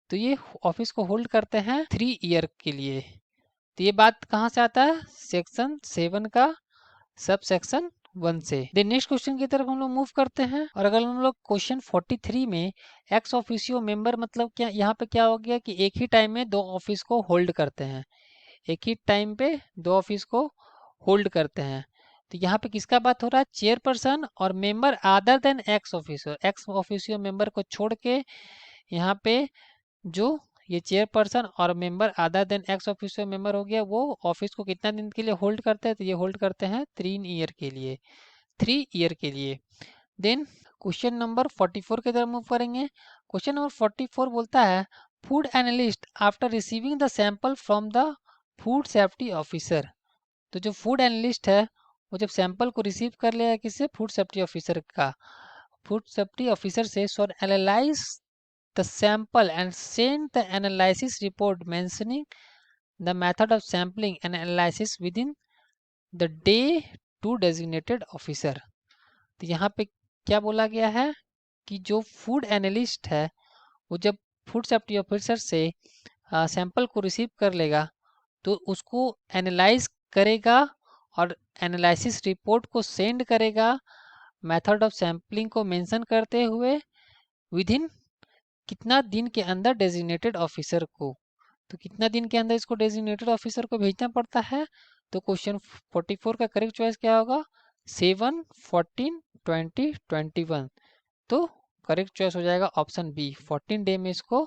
तो ये ऑफिस को होल्ड करते हैं 3 ईयर के लिए। तो ये बात कहाँ से आता है? सेक्शन 7 का सब सेक्शन 1 से। देन नेक्स्ट क्वेश्चन की तरफ हम लोग मूव करते हैं, और अगर हम लोग क्वेश्चन 43 में एक्स ऑफिशियो मेंबर मतलब क्या, यहाँ पे क्या हो गया कि एक ही टाइम में 2 ऑफिस को होल्ड करते हैं, एक ही टाइम पे 2 ऑफिस को होल्ड करते हैं। तो यहाँ पे किसका बात हो रहा है? चेयरपर्सन और member other than ex officio member को छोड़ के यहाँ पे जो ये चेयरपर्सन और member other than ex officio member हो गया, वो ऑफिस को कितना दिन के लिए होल्ड करते हैं? तो ये होल्ड करते हैं 3 ईयर के लिए, 3 ईयर के लिए। देन क्वेश्चन नंबर 44 की तरफ मूव करेंगे। क्वेश्चन नंबर 44 बोलता है food analyst after receiving the sample from the food safety officer. तो जो फूड एनालिस्ट है वो जब सैंपल को रिसीव कर लिया है किससे? फूड सेफ्टी ऑफिसर का, फूड सेफ्टी ऑफिसर से, सो analyse the sample and send the analysis report mentioning the method of sampling and analysis within the day to designated officer। तो यहाँ पे क्या बोला गया है कि जो फूड एनालिस्ट है वो जब फूड सेफ्टी ऑफिसर से सैंपल को रिसीव कर लेगा तो उसको एनालाइज करेगा और एनालिसिस रिपोर्ट को सेंड करेगा मेथड ऑफ सैम्पलिंग को मेंशन करते हुए विद इन कितना दिन के अंदर डेजिग्नेटेड ऑफिसर को, तो कितना दिन के अंदर इसको डेजिग्नेटेड ऑफिसर को भेजना पड़ता है। तो क्वेश्चन 44 का करेक्ट चॉइस क्या होगा, 7, 14, 20, 21। तो करेक्ट चॉइस हो जाएगा ऑप्शन बी, 14 डे में इसको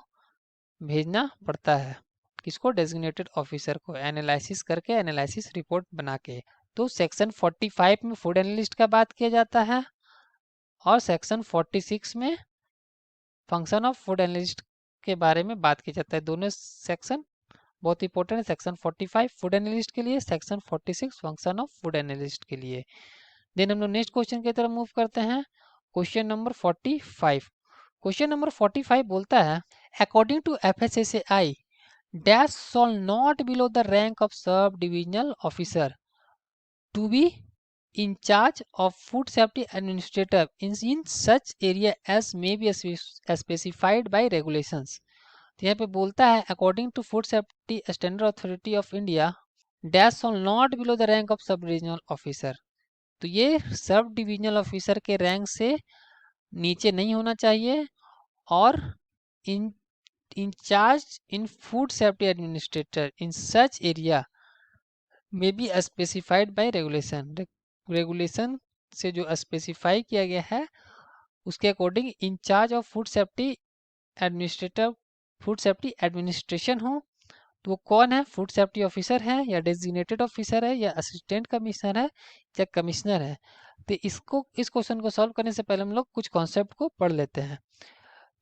भेजना पड़ता है। किसको, डेजिग्नेटेड ऑफिसर को, एनालिसिस करके, एनालिसिस रिपोर्ट बना के। तो सेक्शन 45 में फूड एनालिस्ट का बात किया जाता है और सेक्शन 46 में फंक्शन ऑफ फूड एनालिस्ट के बारे में बात की जाता है। दोनों सेक्शन बहुत इंपॉर्टेंट है, सेक्शन 45 फूड एनालिस्ट के लिए, section 46 function of food analyst के लिए। देन हम लोग नेक्स्ट क्वेश्चन की तरफ मूव करते हैं, क्वेश्चन नंबर 45। क्वेश्चन नंबर 45 बोलता है, according to FSSAI dash shall not below the rank of sub divisional officer to be in charge of food safety administrator in such area as may be specified by regulations। तो यहाँ पे बोलता है according to food safety standard authority of India dash shall not below the rank of sub divisional officer. तो ये सब divisional officer के rank से नीचे नहीं होना चाहिए और in in charge in food safety administrator in such area may be specified by regulation. Regulation से जो स्पेसिफाई किया गया है उसके according in charge of food safety administrator, food safety administration हो तो वो कौन है, फूड सेफ्टी ऑफिसर है या डेजिग्नेटेड ऑफिसर है या असिस्टेंट कमिश्नर है या कमिश्नर है। तो इसको, इस क्वेश्चन को सॉल्व करने से पहले हम लोग कुछ कॉन्सेप्ट को पढ़ लेते हैं।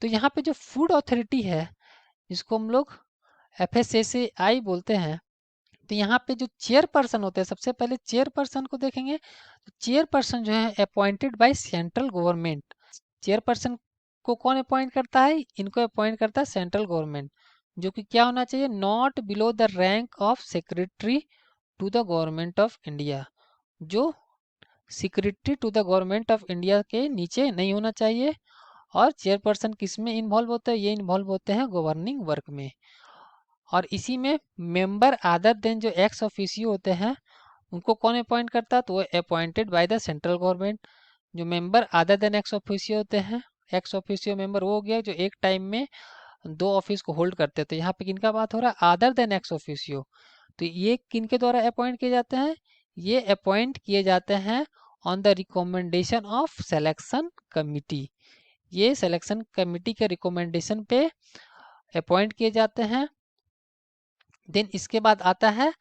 तो यहाँ पे जो फूड अथॉरिटी है जिसको हम लोग FSSAI बोलते हैं, तो यहाँ पे जो चेयरपर्सन होते हैं, सबसे पहले चेयरपर्सन को देखेंगे। तो चेयरपर्सन जो है appointed by central government. Chairperson को कौन अपॉइंट करता है, इनको अपॉइंट करता है सेंट्रल गवर्नमेंट, जो कि क्या होना चाहिए, not below the rank of secretary to the government of India. जो secretary to the government of India के नीचे नहीं होना चाहिए। और चेयरपर्सन किस में इन्वॉल्व होता है, ये इन्वॉल्व होते हैं गवर्निंग वर्क में। और इसी में member other than ex ex officio होते हैं उनको कौन अपॉइंट करता है, तो वो appointed by the central government. जो member other than ex officio होते हैं, एक्स ऑफिसियो मेंबर वो हो गया जो एक टाइम में दो ऑफिस को होल्ड करते हैं। तो यहाँ पे किनका बात हो रहा है, अदर देन एक्स ऑफिसियो। तो ये किनके द्वारा अपॉइंट किए जाते हैं, ये अपॉइंट किए जाते हैं on the recommendation of selection committee. ये सिलेक्शन कमिटी के रिकमेंडेशन पे अपॉइंट किए जाते हैं। देन इसके बाद आता है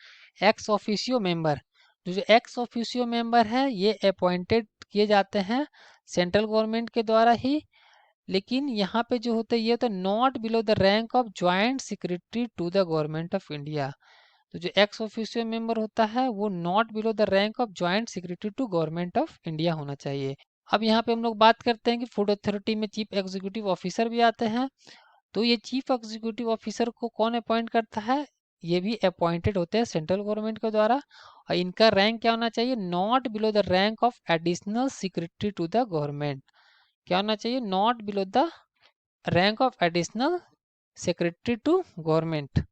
एक्स ऑफिसियो मेंबर। जो एक्स ऑफिसियो मेंबर है ये अपॉइंटेड किए जाते हैं सेंट्रल गवर्नमेंट के द्वारा ही। लेकिन यहाँ पे जो होता है ये तो not below the rank of joint secretary to the government of India. तो जो एक्स ऑफिसियो मेंबर होता है वो not below the rank of joint secretary to government of India होना चाहिए। अब यहाँ पे हम लोग बात करते हैं कि फूड अथॉरिटी में चीफ एग्जीक्यूटिव ऑफिसर भी आते हैं। तो ये चीफ एग्जीक्यूटिव ऑफिसर को कौन अपॉइंट करता है, ये भी अपॉइंटेड होते हैं सेंट्रल गवर्नमेंट के द्वारा। और इनका रैंक क्या होना चाहिए, not below the rank of additional secretary to the government. क्या होना चाहिए, not below the rank of additional secretary to government.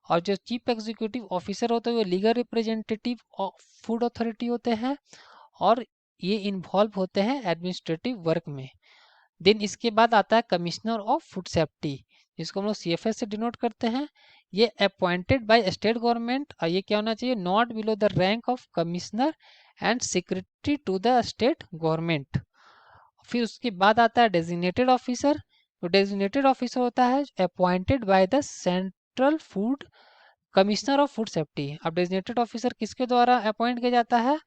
और जो चीफ एग्जीक्यूटिव ऑफिसर होते हैं वो legal representative of food authority होते हैं और ये इन्वॉल्व होते हैं एडमिनिस्ट्रेटिव वर्क में। देन इसके बाद आता है कमिश्नर ऑफ फूड सेफ्टी, जिसको हम लोग CFS से डिनोट करते हैं। ये अपॉइंटेड बाय स्टेट गवर्नमेंट और ये क्या होना चाहिए, not below the rank of commissioner and secretary to the state government. फिर उसके बाद आता है डेजिग्नेटेड ऑफिसर। तो डेजिग्नेटेड ऑफिसर होता है appointed by the central food commissioner of food safety. अब डेजिग्नेटेड ऑफिसर किसके द्वारा अपॉइंट किया जाता है,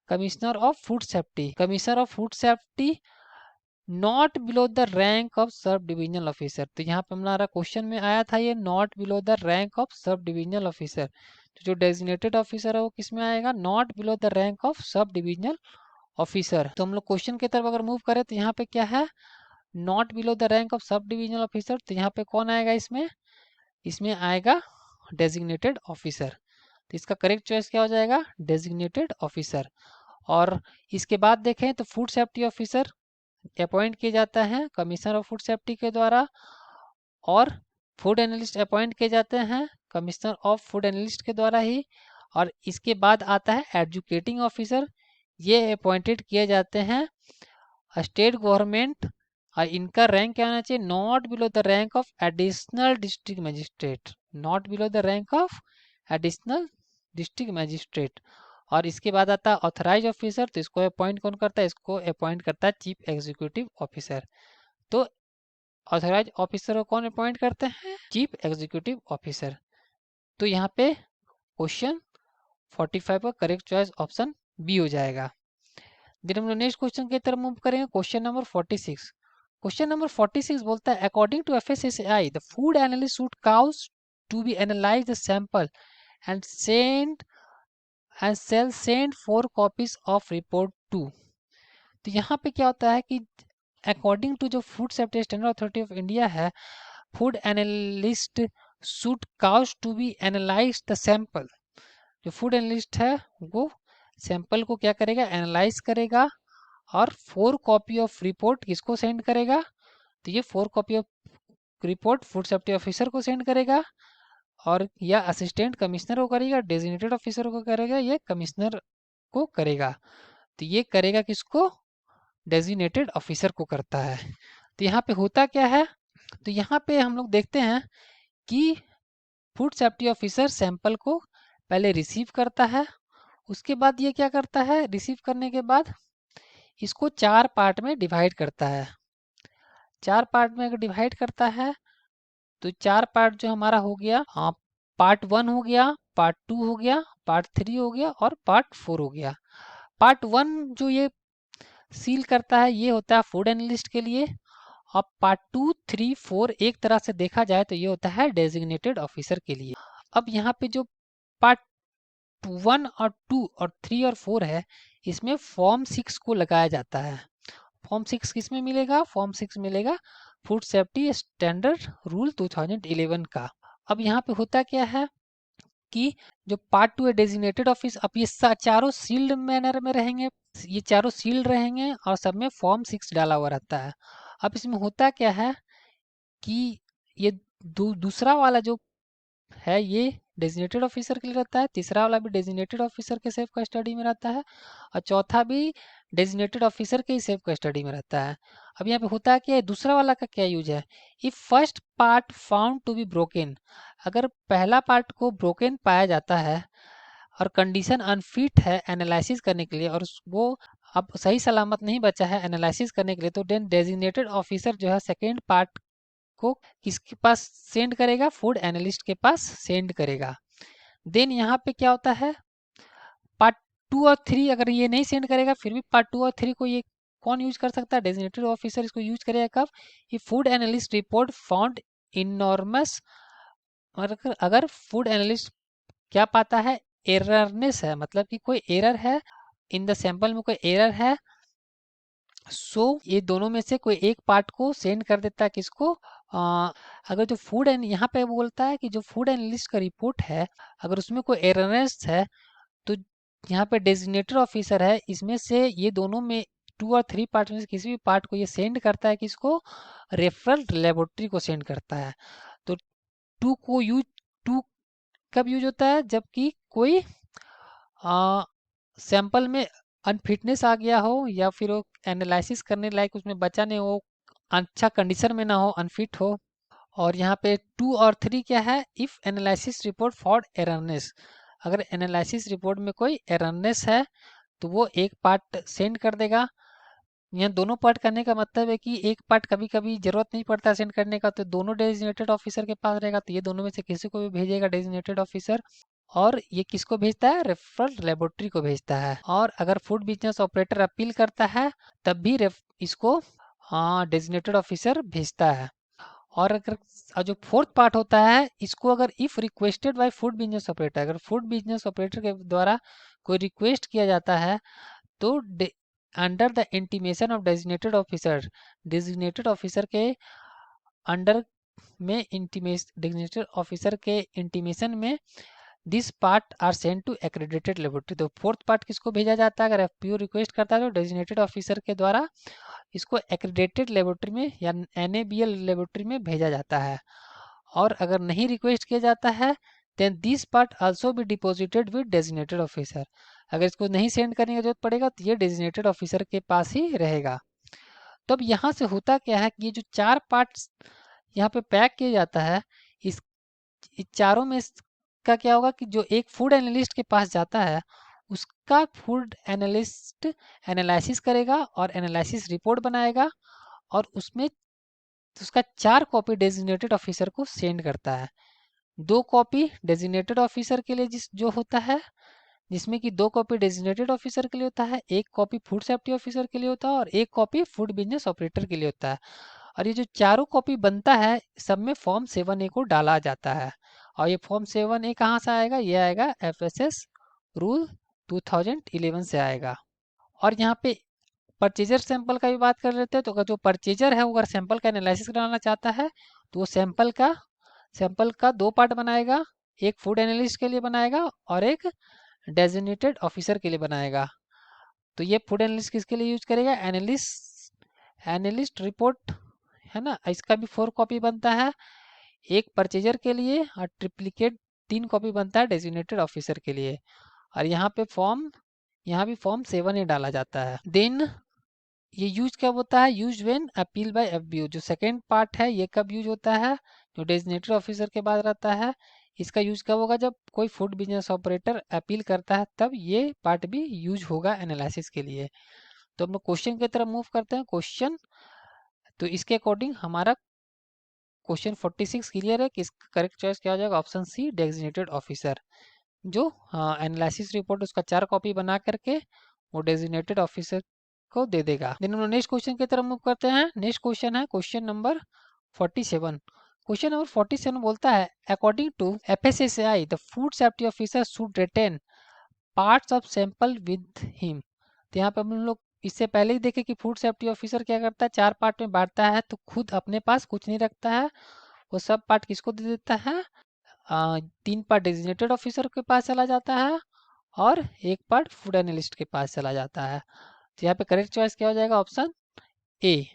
commissioner of food safety. Commissioner of food safety not below the rank of sub divisional officer. तो यहाँ पे हमारा क्वेश्चन में आया था ये not below the rank of sub divisional officer. तो जो डेजिग्नेटेड ऑफिसर है वो किस में आएगा, not below the rank of sub divisional officer. तो हम लोग क्वेश्चन की तरफ अगर मूव करें तो यहाँ पे क्या है, not below the rank of sub divisional officer. तो यहाँ पे कौन आएगा, इसमें इसमें आएगा डेजिग्नेटेड ऑफिसर। तो इसका करेक्ट चॉइस क्या हो जाएगा, डेजिग्नेटेड ऑफिसर। और इसके बाद देखें तो फूड सेफ्टी ऑफिसर अपॉइंट किया जाता है कमिश्नर ऑफ फूड सेफ्टी के द्वारा। और फूड एनालिस्ट अपॉइंट किए जाते हैं कमिश्नर ऑफ फूड एनालिस्ट के द्वारा ही। और इसके बाद आता है एजुकेटिंग ऑफिसर, ये अपॉइंटेड किए जाते हैं स्टेट गवर्नमेंट और इनका रैंक क्या होना चाहिए, not below the rank of additional district magistrate, not below the rank of additional district magistrate. और इसके बाद आता है ऑथराइज ऑफिसर, तो इसको अपॉइंट कौन करता है, इसको अपॉइंट करता है चीफ एग्जीक्यूटिव ऑफिसर। तो ऑथराइज ऑफिसर को कौन अपॉइंट करते हैं, चीफ एग्जीक्यूटिव ऑफिसर। तो यहाँ पे क्वेश्चन 45 का करेक्ट चॉइस ऑप्शन बी हो जाएगा। देन हम लोग नेक्स्ट क्वेश्चन की तरफ मूव करेंगे, क्वेश्चन नंबर 46। क्वेश्चन नंबर 46 बोलता है according to FSSAI the food analyst should cause to be analyse the sample and send and sell send 4 copies of report to. तो यहाँ पे क्या होता है कि अकॉर्डिंग टू जो food safety standard authority of India है, food analyst should cause to be analyse the sample. जो फूड एनालिस्ट है वो सैंपल को क्या करेगा, एनालाइज करेगा और 4 कॉपी ऑफ रिपोर्ट किसको सेंड करेगा, तो ये 4 copy of report food safety officer को सेंड करेगा, और या असिस्टेंट कमिश्नर को करेगा, डेजिग्नेटेड ऑफिसर को करेगा, या कमिश्नर को करेगा। तो ये करेगा किसको, डेजिग्नेटेड ऑफिसर को करता है। तो यहाँ पे होता क्या है, तो यहाँ पे हम लोग देखते हैं कि फूड सेफ्टी ऑफिसर सैंपल को पहले रिसीव करता है, उसके बाद ये क्या करता है, रिसीव करने के बाद इसको 4 पार्ट में डिवाइड करता है। 4 पार्ट में अगर डिवाइड करता है तो 4 पार्ट जो हमारा हो गया, हाँ, पार्ट 1 हो गया, पार्ट 2 हो गया, पार्ट 3 हो गया और पार्ट 4 हो गया। पार्ट 1 जो ये सील करता है ये होता है फूड एनालिस्ट के लिए, और पार्ट 2, 3, 4 एक तरह से देखा जाए तो ये होता है डेजिग्नेटेड ऑफिसर के लिए। अब यहाँ पे जो पार्ट 1 और 2 और 3 और 4 है, इसमें फॉर्म 6 को लगाया जाता है। फॉर्म 6 किस में मिलेगा, फॉर्म 6 मिलेगा फूड सेफ्टी स्टैंडर्ड रूल 2011 का। अब यहाँ पे होता क्या है कि जो पार्ट 2 है डेजिग्नेटेड ऑफिस, अब ये चारों सील्ड मैनर में रहेंगे, ये चारों सील्ड रहेंगे और सब में फॉर्म 6 डाला हुआ रहता है। अब इसमें होता क्या है कि ये दूसरा वाला जो है ये डेजिग्नेटेड ऑफिसर के लिए रहता है, तीसरा वाला भी डेजिग्नेटेड ऑफिसर के सेफ कस्टडी में रहता है, और चौथा भी डेजिग्नेटेड ऑफिसर के ही सेफ कस्टडी में रहता है। अब यहाँ पे होता है क्या है, दूसरा वाला का क्या यूज है, if first part found to be broken, अगर पहला पार्ट को ब्रोकन पाया जाता है और कंडीशन अनफिट है एनालिसिस करने के लिए, और वो अब सही सलामत नहीं बचा है एनालिसिस करने के लिए, तो देन डेजिग्नेटेड ऑफिसर जो है सेकेंड पार्ट को किसके पास सेंड करेगा, फूड एनालिस्ट के पास सेंड करेगा। देन यहाँ पे क्या होता है, पार्ट 2 और 3 अगर ये नहीं सेंड करेगा, फिर भी पार्ट 2 और 3 को ये कौन यूज कर सकता है, डेजिग्नेटेड ऑफिसर इसको यूज करेगा कब, ये food analyst report found enormous, अगर फूड एनालिस्ट क्या पाता है, एररनेस है, मतलब कि कोई एरर है इन द सैंपल में, कोई एरर है, सो ये दोनों में से कोई एक पार्ट को सेंड कर देता है किसको, अगर जो फूड एंड यहाँ पे बोलता है कि जो फूड एनालिस्ट का रिपोर्ट है अगर उसमें कोई एररनेस है, तो यहाँ पे डेजिग्नेटेड ऑफिसर है, इसमें से ये दोनों में 2 और 3 पार्ट में से किसी भी पार्ट को ये सेंड करता है किसको, रेफरल लेबोरेटरी को सेंड करता है। तो 2 कब यूज होता है, जबकि कोई सैंपल में अनफिटनेस आ गया हो, या फिर वो एनालिसिस करने लायक उसमें बचा नहीं हो, अच्छा कंडीशन में ना हो, अनफिट हो। और यहाँ पे 2 और 3 क्या है, इफ एनालिसिस रिपोर्ट फॉर एररनेस, अगर एनालिसिस रिपोर्ट में कोई एररनेस है तो वो एक पार्ट सेंड कर देगा। यहाँ दोनों पार्ट करने का मतलब है कि एक पार्ट कभी कभी जरूरत नहीं पड़ता सेंड करने का, तो दोनों डेजिग्नेटेड ऑफिसर के पास रहेगा, तो ये दोनों में से किसी को भी भेजेगा डेजिग्नेटेड ऑफिसर, और ये किसको भेजता है, रेफरल लेबोरेटरी को भेजता है। और अगर फूड बिजनेस ऑपरेटर अपील करता है तब भी इसको डेजिग्नेटेड ऑफिसर भेजता है। और अगर जो फोर्थ पार्ट होता है इसको, अगर if requested by food business operator, अगर फूड बिजनेस ऑपरेटर के द्वारा कोई रिक्वेस्ट किया जाता है तो under the intimation of designated officer, designated officer के अंडर में डेजिग्नेटेड ऑफिसर के इंटीमेशन में this part are send to accredited laboratory. तो फोर्थ पार्ट किसको भेजा जाता है, अगर एफपीओ रिक्वेस्ट करता है तो डेजिग्नेटेड ऑफिसर के द्वारा इसको एक्रेडिटेड लेबोरेटरी में या एनएबीएल लेबोरेटरी में भेजा जाता है। और अगर नहीं रिक्वेस्ट किया जाता है then this part also be deposited with designated officer, अगर इसको नहीं सेंड करने की जरूरत पड़ेगा तो ये डेजिग्नेटेड ऑफिसर के पास ही रहेगा। तो अब यहाँ से होता क्या है कि ये जो 4 पार्ट्स यहाँ पे पैक किया जाता है, इस चारों में का क्या होगा कि जो एक फूड एनालिस्ट के पास जाता है, उसका फूड एनालिस्ट एनालिसिस करेगा और एनालिसिस रिपोर्ट बनाएगा और उसमें उसका 4 कॉपी डेजिग्नेटेड ऑफिसर को सेंड करता है। 2 कॉपी डेजिग्नेटेड ऑफिसर के लिए जो होता है, जिसमें कि 2 कॉपी डेजिग्नेटेड ऑफिसर के लिए होता है, 1 कॉपी फूड सेफ्टी ऑफिसर के लिए होता है और 1 कॉपी फूड बिजनेस ऑपरेटर के लिए होता है। और ये जो चारों कॉपी बनता है, सब में फॉर्म 7A को डाला जाता है। और ये फॉर्म 7A कहाँ से आएगा? ये आएगा FSS रूल 2011 से आएगा। और यहाँ पे परचेजर सैंपल का भी बात कर लेते हैं। तो अगर जो परचेजर है वो अगर सैंपल का एनालिसिस कराना चाहता है, तो वो सैंपल का 2 पार्ट बनाएगा, एक फूड एनालिस्ट के लिए बनाएगा और एक डेजिग्नेटेड ऑफिसर के लिए बनाएगा। तो ये फूड एनालिस्ट किसके लिए यूज करेगा? एनालिस्ट रिपोर्ट है ना, इसका भी 4 कॉपी बनता है, एक परचेजर के लिए और ट्रिप्लिकेट 3 कॉपी बनता है डेजिग्नेटेड ऑफिसर के लिए। और यहाँ भी फॉर्म 7A डाला जाता है। देन ये यूज कब होता है? Use when appeal bye FBO। जो सेकेंड पार्ट है ये कब यूज होता है? जो डेजिग्नेटेड ऑफिसर के बाद रहता है, इसका यूज कब होगा? जब कोई फूड बिजनेस ऑपरेटर अपील करता है, तब ये पार्ट भी यूज होगा एनालिसिस के लिए। तो हम लोग क्वेश्चन की तरफ मूव करते हैं। क्वेश्चन, तो इसके अकॉर्डिंग हमारा क्वेश्चन 46 क्लियर है कि इसका करेक्ट चॉइस क्या हो जाएगा? Option C, designated officer. जो एनालिसिस रिपोर्ट उसका 4 कॉपी बना करके वो डेजिग्नेटेड ऑफिसर को दे देगा। देन हम लोग नेक्स्ट क्वेश्चन की तरफ मूव करते हैं। नेक्स्ट क्वेश्चन है क्वेश्चन नंबर 47। क्वेश्चन नंबर 47 बोलता है, according to FSSAI the food safety officer should retain parts of sample with him. तो यहाँ पे हम लोग इससे पहले ही देखे कि फूड सेफ्टी ऑफिसर क्या करता है, 4 पार्ट में बांटता है, तो खुद अपने पास कुछ नहीं रखता है, वो सब पार्ट किसको दे देता है? 3 पार्ट डेजिग्नेटेड ऑफिसर के पास चला जाता है और 1 पार्ट फूड एनालिस्ट के पास चला जाता है। तो यहाँ पे करेक्ट चॉइस क्या हो जाएगा? ऑप्शन ए,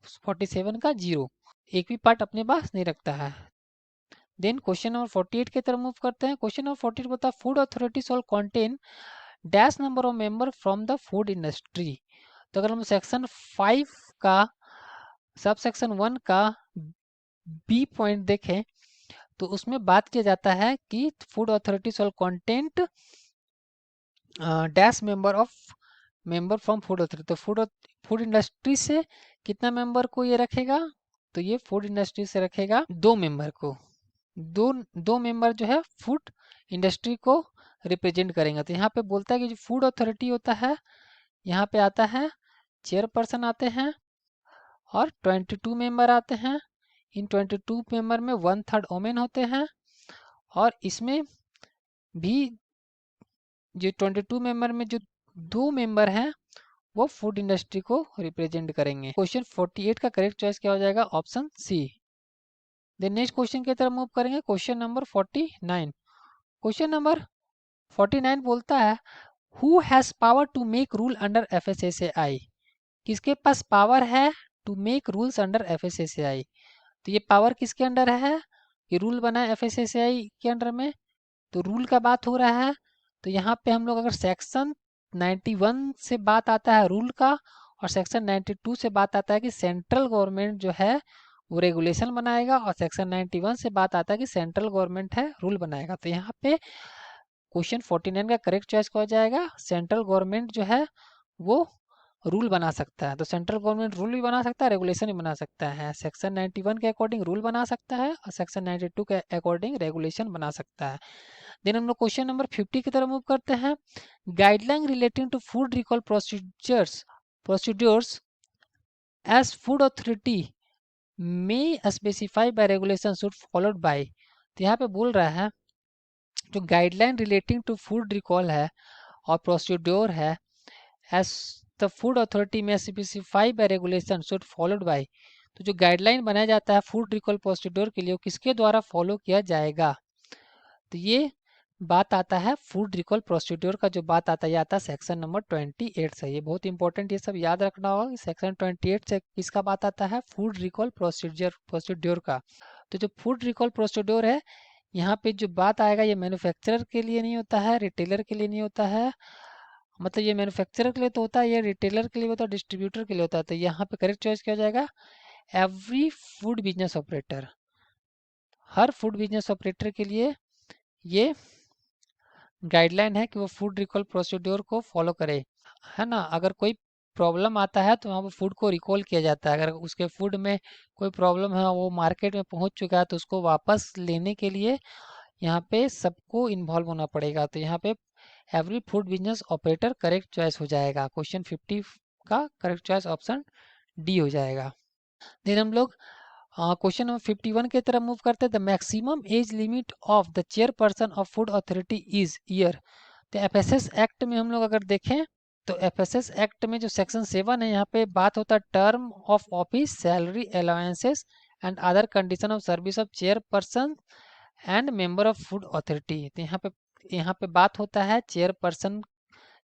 47 का 0, एक भी पार्ट अपने पास नहीं रखता है। देन क्वेश्चन नंबर 48 की तरफ मूव करते हैं। क्वेश्चन नंबर 48 बोलता है, food authority shawl contain dash number of member from the food industry. तो अगर हम सेक्शन 5 का सब सेक्शन 1 का बी पॉइंट देखें, तो उसमें बात किया जाता है कि food authority shawl content dash member from food authority. तो फूड इंडस्ट्री से कितना मेंबर को ये रखेगा? तो ये फूड इंडस्ट्री से रखेगा 2 मेंबर को। दो मेंबर जो है फूड इंडस्ट्री को रिप्रेजेंट करेंगे। तो यहाँ पे बोलता है कि जो फूड अथॉरिटी होता है, यहाँ पे आता है चेयरपर्सन आते हैं और 22 मेंबर आते हैं। इन 22 मेंबर में 1/3 वोमेन होते हैं और इसमें भी जो 22 मेंबर में जो 2 मेंबर हैं वो फूड इंडस्ट्री को रिप्रेजेंट करेंगे। क्वेश्चन 48 का करेक्ट चॉइस क्या हो जाएगा? Option C. Then next question की तरफ मूव करेंगे। Question number 49। क्वेश्चन नंबर 49 बोलता है, who has power to make rule under FSSAI। किसके पास पावर है to make rules under FSSAI? तो ये पावर किसके अंडर है? ये रूल बना है FSSAI के अंडर में, तो रूल का बात हो रहा है। तो यहाँ पे हम लोग अगर सेक्शन 91 से बात आता है रूल का और सेक्शन 92 से बात आता है कि सेंट्रल गवर्नमेंट जो है वो रेगुलेशन बनाएगा, और सेक्शन 91 से बात आता है कि सेंट्रल गवर्नमेंट है रूल बनाएगा। तो यहाँ पे क्वेश्चन 49 का करेक्ट चॉइस क्या हो जाएगा? सेंट्रल गवर्नमेंट जो है वो रूल बना सकता है। तो सेंट्रल गवर्नमेंट रूल भी बना सकता है, रेगुलेशन भी बना सकता है। सेक्शन 91 के अकॉर्डिंग रूल बना सकता है और सेक्शन 92 के अकॉर्डिंग रेगुलेशन बना सकता है। देन हम लोग क्वेश्चन नंबर 50 की तरफ मूव करते हैं। Guideline relating to food recall procedures as food authority में specify by regulation should followed by. तो यहाँ पे बोल रहा है जो guideline relating to food recall है और प्रोसीड्योर है, एज द फूड अथॉरिटी में specify by regulation should followed by. तो जो गाइडलाइन बनाया जाता है फूड रिकॉल प्रोसीड्योर के लिए, वो किसके द्वारा फॉलो किया जाएगा? तो ये बात आता है फूड रिकॉल प्रोसीड्योर का, जो बात आता है सेक्शन नंबर 28 से। ये बहुत इंपॉर्टेंट, ये सब याद रखना होगा कि सेक्शन 28 से किसका बात आता है? फूड रिकॉल प्रोसीड्योर का। तो जो फूड रिकॉल प्रोसीड्योर है, यहाँ पे जो बात आएगा ये मैन्युफैक्चरर के लिए नहीं होता है, रिटेलर के लिए नहीं होता है, मतलब ये मैन्युफैक्चरर के लिए तो होता है, ये रिटेलर के लिए होता है, डिस्ट्रीब्यूटर के लिए होता है। तो यहाँ पे करेक्ट चॉइस क्या हो जाएगा, एवरी फूड बिजनेस ऑपरेटर, हर फूड बिजनेस ऑपरेटर के लिए ये गाइडलाइन है कि वो फूड रिकॉल प्रोसीड्योर को फॉलो करे, है ना। अगर कोई प्रॉब्लम आता है तो वहाँ पे फूड को रिकॉल किया जाता है। अगर उसके फूड में कोई प्रॉब्लम है, वो मार्केट में पहुँच चुका है, तो उसको वापस लेने के लिए यहाँ पे सबको इन्वॉल्व होना पड़ेगा। तो यहाँ पे every food business operator correct choice हो जाएगा। क्वेश्चन 50 का करेक्ट चॉइस ऑप्शन डी हो जाएगा। देन हम लोग क्वेश्चन नंबर 51 की तरफ मूव करते हैं। The maximum age limit of the chairperson of food authority is year. तो एफएसएस एक्ट में हम लोग अगर देखें तो एफएसएस एक्ट में जो सेक्शन 7 है, यहाँ पे बात होता है term of office, salary, allowances and other condition of service of chairperson and member of food authority. तो यहाँ पे बात होता है चेयरपर्सन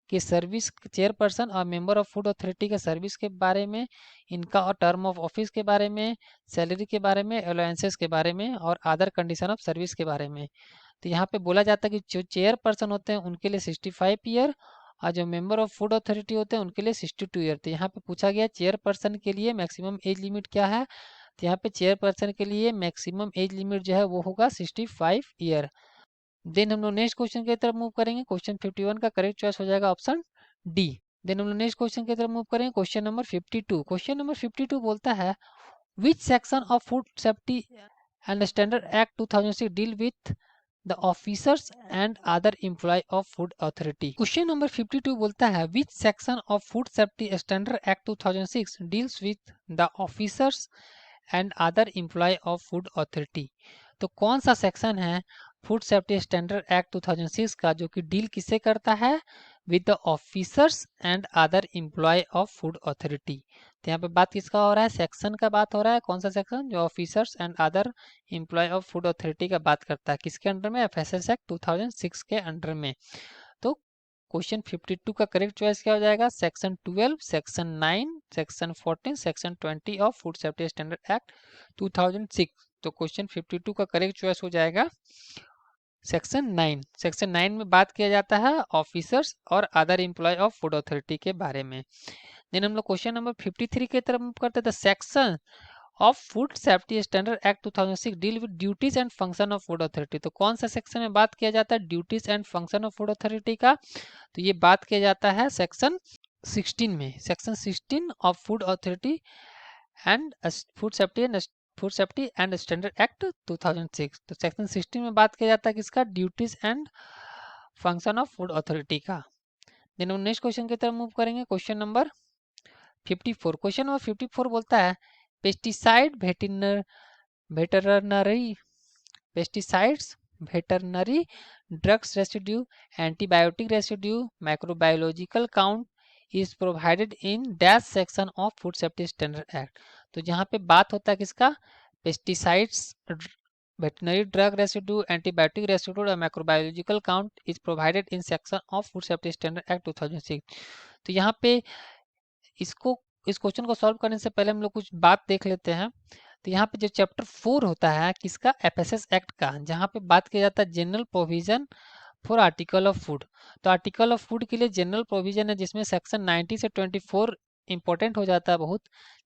की सर्विस, चेयरपर्सन और मेंबर ऑफ फूड अथॉरिटी के सर्विस के बारे में, इनका और टर्म ऑफ ऑफिस के बारे में, सैलरी के बारे में, अलाउंसेस के बारे में और अदर कंडीशन ऑफ सर्विस के बारे में। तो यहाँ पे बोला जाता है कि जो चेयरपर्सन होते हैं उनके लिए 65 ईयर और जो मेंबर ऑफ फूड अथॉरिटी होते हैं उनके लिए 62 ईयर। तो यहाँ पे पूछा गया चेयरपर्सन के लिए मैक्सिमम एज लिमिट क्या है। तो यहाँ पे चेयरपर्सन के लिए मैक्सिमम एज लिमिट जो है वो होगा 65 ईयर। देन हम लोग नेक्स्ट क्वेश्चन की तरफ मूव करेंगे। क्वेश्चन 51 का करेक्ट चॉइस हो जाएगा ऑप्शन डी। देन हम लोग नेक्स्ट क्वेश्चन की तरफ मूव करेंगे। Question number 52। क्वेश्चन नंबर 52 बोलता है which section of food safety and standard act 2006 deal with the officers and other employ of food authority. Question number 52 बोलता है which section of food safety standard act 2006 deals with the officers and other employ of food authority. तो कौन सा section है food safety standard act 2006 का जो कि deal किससे करता है, with the officers and other employ of food authority. तो यहाँ पे बात किसका हो रहा है, सेक्शन का बात हो रहा है। कौन सा सेक्शन, जो officers and other employ of food authority का बात करता है, किसके अंडर में, एफएसएस एक्ट 2006 के अंडर में। तो क्वेश्चन 52 का करेक्ट चॉइस क्या हो जाएगा, section 12, section 9, section 14, section 20 of food safety standard act 2006। तो क्वेश्चन 52 का करेक्ट चॉइस हो जाएगा सेक्शन 9। सेक्शन 9 में बात किया जाता है ऑफिसर्स और other employ of food authority के बारे में। देन हम लोग क्वेश्चन नंबर 53 की तरफ मूव करते हैं। The section of food safety standard act 2006 deal with duties and function of food authority. तो कौन सा सेक्शन में बात किया जाता है duties and function of food authority का, तो ये बात किया जाता है सेक्शन 16 में, section 16 of food authority and food safety and standard act 2006। तो सेक्शन 16 में बात किया जाता है किसका, duties and function of food authority का। देन हम नेक्स्ट क्वेश्चन की तरफ मूव करेंगे। Question number 54। क्वेश्चन नंबर 54 बोलता है pesticide veterinary pesticides, veterinary drugs residue, antibiotic residue, microbiological count is provided in dash section of food safety standard act. तो यहाँ पे बात होता है किसका, pesticides, veterinary drug residue, antibiotic residue और microbiological count is provided in section of food safety standard act 2006। तो यहाँ पे इसको इस क्वेश्चन को सॉल्व करने से पहले हम लोग कुछ बात देख लेते हैं। तो यहाँ पे जो चैप्टर 4 होता है किसका, एफएसएस एक्ट का, जहाँ पे बात किया जाता है general provision for article of food. तो आर्टिकल ऑफ फूड के लिए जनरल प्रोविजन है जिसमें सेक्शन 90 से 24 इंपॉर्टेंट हो जाता है बहुत,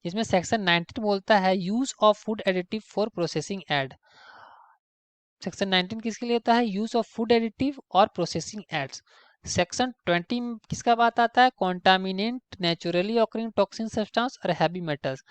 जिसमें सेक्शन 19 बोलता है use of food additive for processing aid. Section 19 किसके लिए होता है, यूज ऑफ फूड एडिटिव और प्रोसेसिंग एड्स। सेक्शन 20 किसका बात आता है, contaminant naturally occurring toxin substance और हैवी मेटल्स।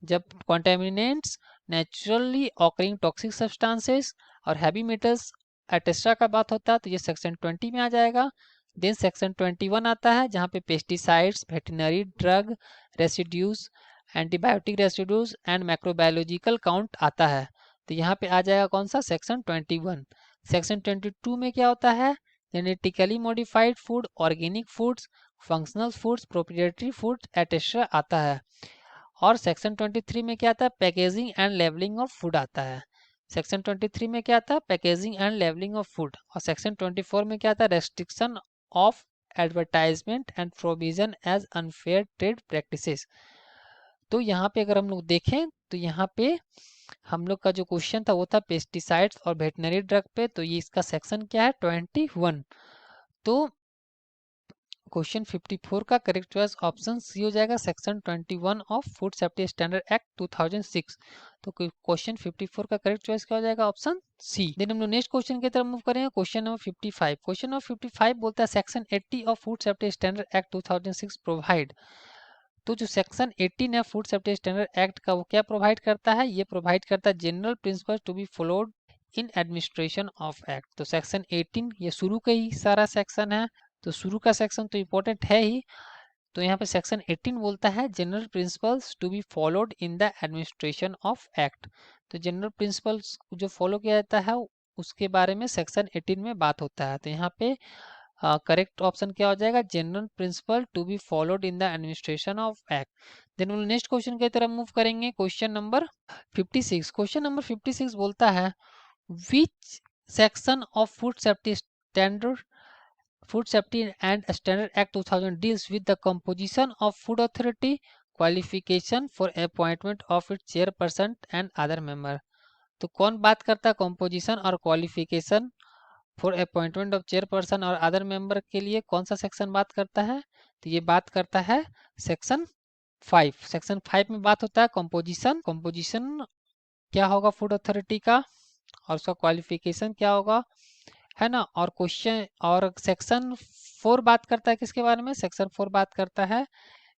जब contaminants, naturally occurring toxic substances और हैवी मेटल्स एटेस्ट्रा का बात होता है तो ये सेक्शन 20 में आ जाएगा। देन सेक्शन 21 आता है जहाँ पे pesticides, veterinary drug residues, antibiotic residues and microbiological count आता है। तो यहाँ पे आ जाएगा कौन सा, सेक्शन 21। सेक्शन 22 में क्या होता है, genetically modified food, organic foods, functional foods, proprietary foods etcetera आता है। और सेक्शन 23 में क्या आता है, packaging and labelling of food आता है। सेक्शन 23 में क्या आता है, packaging and labelling of food. और सेक्शन 24 में क्या आता है, restriction of advertisement and provision as unfair trade practices. तो यहाँ पे अगर हम लोग देखें तो यहाँ पे हम लोग का जो क्वेश्चन था वो था पेस्टिसाइड्स और वेटनरी ड्रग पे, तो ये इसका सेक्शन क्या है, 21। तो क्वेश्चन 54 का करेक्ट चॉइस ऑप्शन सी हो जाएगा, section 21 of food safety standard act 2006। तो क्वेश्चन 54 का करेक्ट चॉइस क्या हो जाएगा, ऑप्शन सी। देन हम लोग नेक्स्ट क्वेश्चन की तरफ मूव करेंगे, क्वेश्चन नंबर 55। क्वेश्चन नंबर 55 बोलता है section 80 of food safety standard act 2006 provide. तो जो सेक्शन 18 है फूड सेफ्टी स्टैंडर्ड एक्ट का, वो क्या प्रोवाइड करता है, ये प्रोवाइड करता है general principle to be followed in administration of act. तो सेक्शन 18 ये शुरू का ही सारा सेक्शन है, तो शुरू का सेक्शन तो इम्पोर्टेंट है ही। तो यहाँ पे सेक्शन 18 बोलता है general principles to be followed in the administration of act. तो जनरल प्रिंसिपल्स जो फॉलो किया जाता है उसके बारे में सेक्शन 18 में बात होता है। तो यहाँ पे करेक्ट ऑप्शन क्या हो जाएगा, general principle to be followed in the administration of act. Then हम नेक्स्ट क्वेश्चन की तरफ मूव करेंगे, क्वेश्चन नंबर 56। क्वेश्चन नंबर 56 बोलता है which section of food safety and standard act 2000 deals with the composition of food authority, qualification for appointment of its chairperson and other member. तो कौन बात करता है कंपोजिशन और qualification for appointment of chairperson और other member के लिए, कौन सा सेक्शन बात करता है, तो ये बात करता है सेक्शन 5। सेक्शन 5 में बात होता है कंपोजिशन क्या होगा फूड अथॉरिटी का, और उसका क्वालिफिकेशन क्या होगा, है ना। और क्वेश्चन और सेक्शन 4 बात करता है किसके बारे में, सेक्शन 4 बात करता है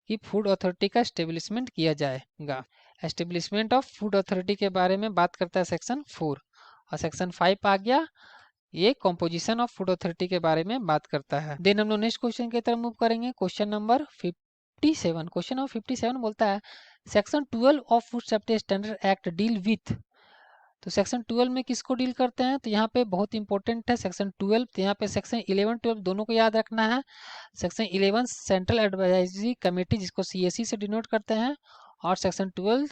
कि फूड अथॉरिटी का एस्टेब्लिशमेंट किया जाएगा। एस्टेब्लिशमेंट ऑफ फूड अथॉरिटी के बारे में बात करता है सेक्शन 4। और सेक्शन 5 आ गया, ये कंपोजिशन ऑफ फूड अथॉरिटी के बारे में बात करता है। देन हम लोग नेक्स्ट क्वेश्चन की तरफ मूव करेंगे, क्वेश्चन नंबर 57। क्वेश्चन नंबर 57 बोलता है section 12 of food safety standard act deal with. तो सेक्शन 12 में किसको डील करते हैं, तो यहाँ पे बहुत इंपॉर्टेंट है सेक्शन 12। तो यहाँ पे सेक्शन 11 12 दोनों को याद रखना है। सेक्शन 11 सेंट्रल एडवाइजरी कमेटी जिसको CSE से डिनोट करते हैं, और सेक्शन 12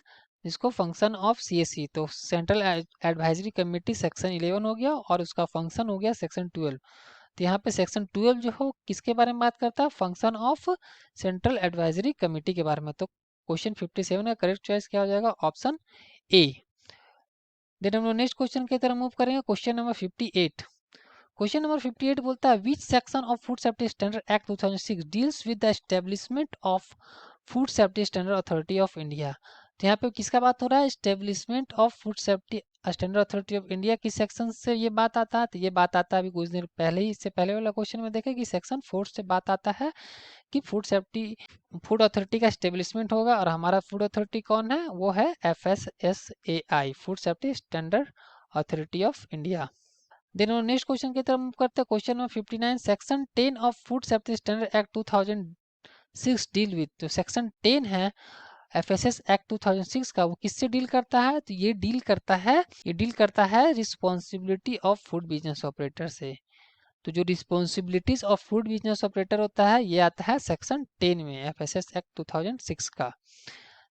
जिसको फंक्शन ऑफ CSE। तो सेंट्रल एडवाइजरी कमेटी सेक्शन 11 हो गया और उसका फंक्शन हो गया सेक्शन 12। तो यहाँ पे सेक्शन 12 जो हो किसके बारे में बात करता है, function of central advisory committee के बारे में। तो क्वेश्चन 57 का करेक्ट चॉइस क्या हो जाएगा, ऑप्शन ए। देन हम लोग नेक्स्ट क्वेश्चन की तरफ मूव करेंगे, क्वेश्चन नंबर 58। क्वेश्चन नंबर 58 बोलता है which section of food safety standard act 2006 deals with the establishment of food safety standard authority of India. तो यहाँ पे किसका बात हो रहा है, establishment of food safety standard authority of India किस सेक्शन से ये बात आता है, तो ये बात आता है अभी कुछ दिन पहले ही, इससे पहले वाला क्वेश्चन में देखे कि सेक्शन 4 से बात आता है कि फूड अथॉरिटी का एस्टेब्लिशमेंट होगा। और हमारा फूड अथॉरिटी कौन है, वो है FSSAI, food safety standard authority of India. Then next question की तरफ मूव करते हैं, question number 59। Section 10 of food safety standard act 2006 deal with. तो सेक्शन 10 है FSS एक्ट 2006 का, वो किससे डील करता है, तो ये डील करता है responsibility of food business operator से। तो जो responsibilities of food business operator होता है ये आता है सेक्शन 10 में FSS एक्ट 2006 का।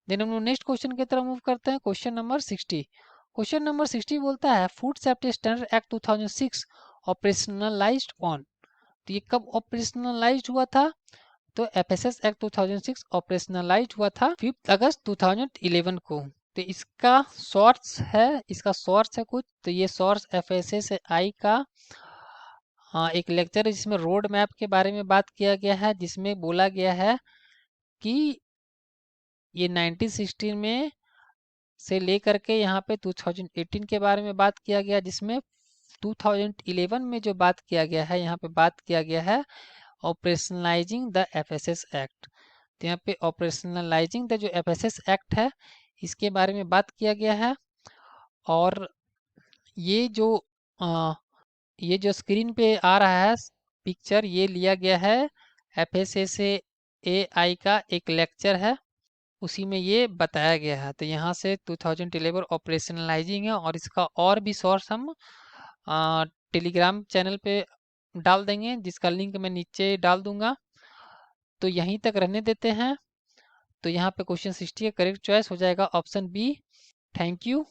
देन हम लोग नेक्स्ट क्वेश्चन की तरफ मूव करते हैं, क्वेश्चन नंबर 60। क्वेश्चन नंबर 60 बोलता है food safety standard act 2006 operationalised on. तो ये कब ऑपरेशनलाइज्ड हुआ था, तो FSS एक्ट 2006 ऑपरेशनलाइज्ड हुआ था 5 अगस्त 2011 को। तो इसका सोर्स है कुछ, तो ये सोर्स FSSAI का एक लेक्चर है जिसमें रोड मैप के बारे में बात किया गया है, जिसमें बोला गया है कि ये 1916 में से लेकर के यहाँ पे 2018 के बारे में बात किया गया, जिसमें 2011 में जो बात किया गया है, यहाँ पे बात किया गया है ऑपरेशनलाइजिंग द FSS एक्ट। तो यहाँ पे ऑपरेशनलाइजिंग द जो FSS एक्ट है इसके बारे में बात किया गया है। और ये जो स्क्रीन पे आ रहा है पिक्चर, ये लिया गया है FSSAI का एक लेक्चर है, उसी में ये बताया गया है। तो यहाँ से 2011 ऑपरेशनलाइजिंग है, और इसका और भी सोर्स हम टेलीग्राम चैनल पे डाल देंगे, जिसका लिंक मैं नीचे डाल दूंगा। तो यहीं तक रहने देते हैं। तो यहाँ पे क्वेश्चन 60 का करेक्ट चॉइस हो जाएगा ऑप्शन बी। Thank you.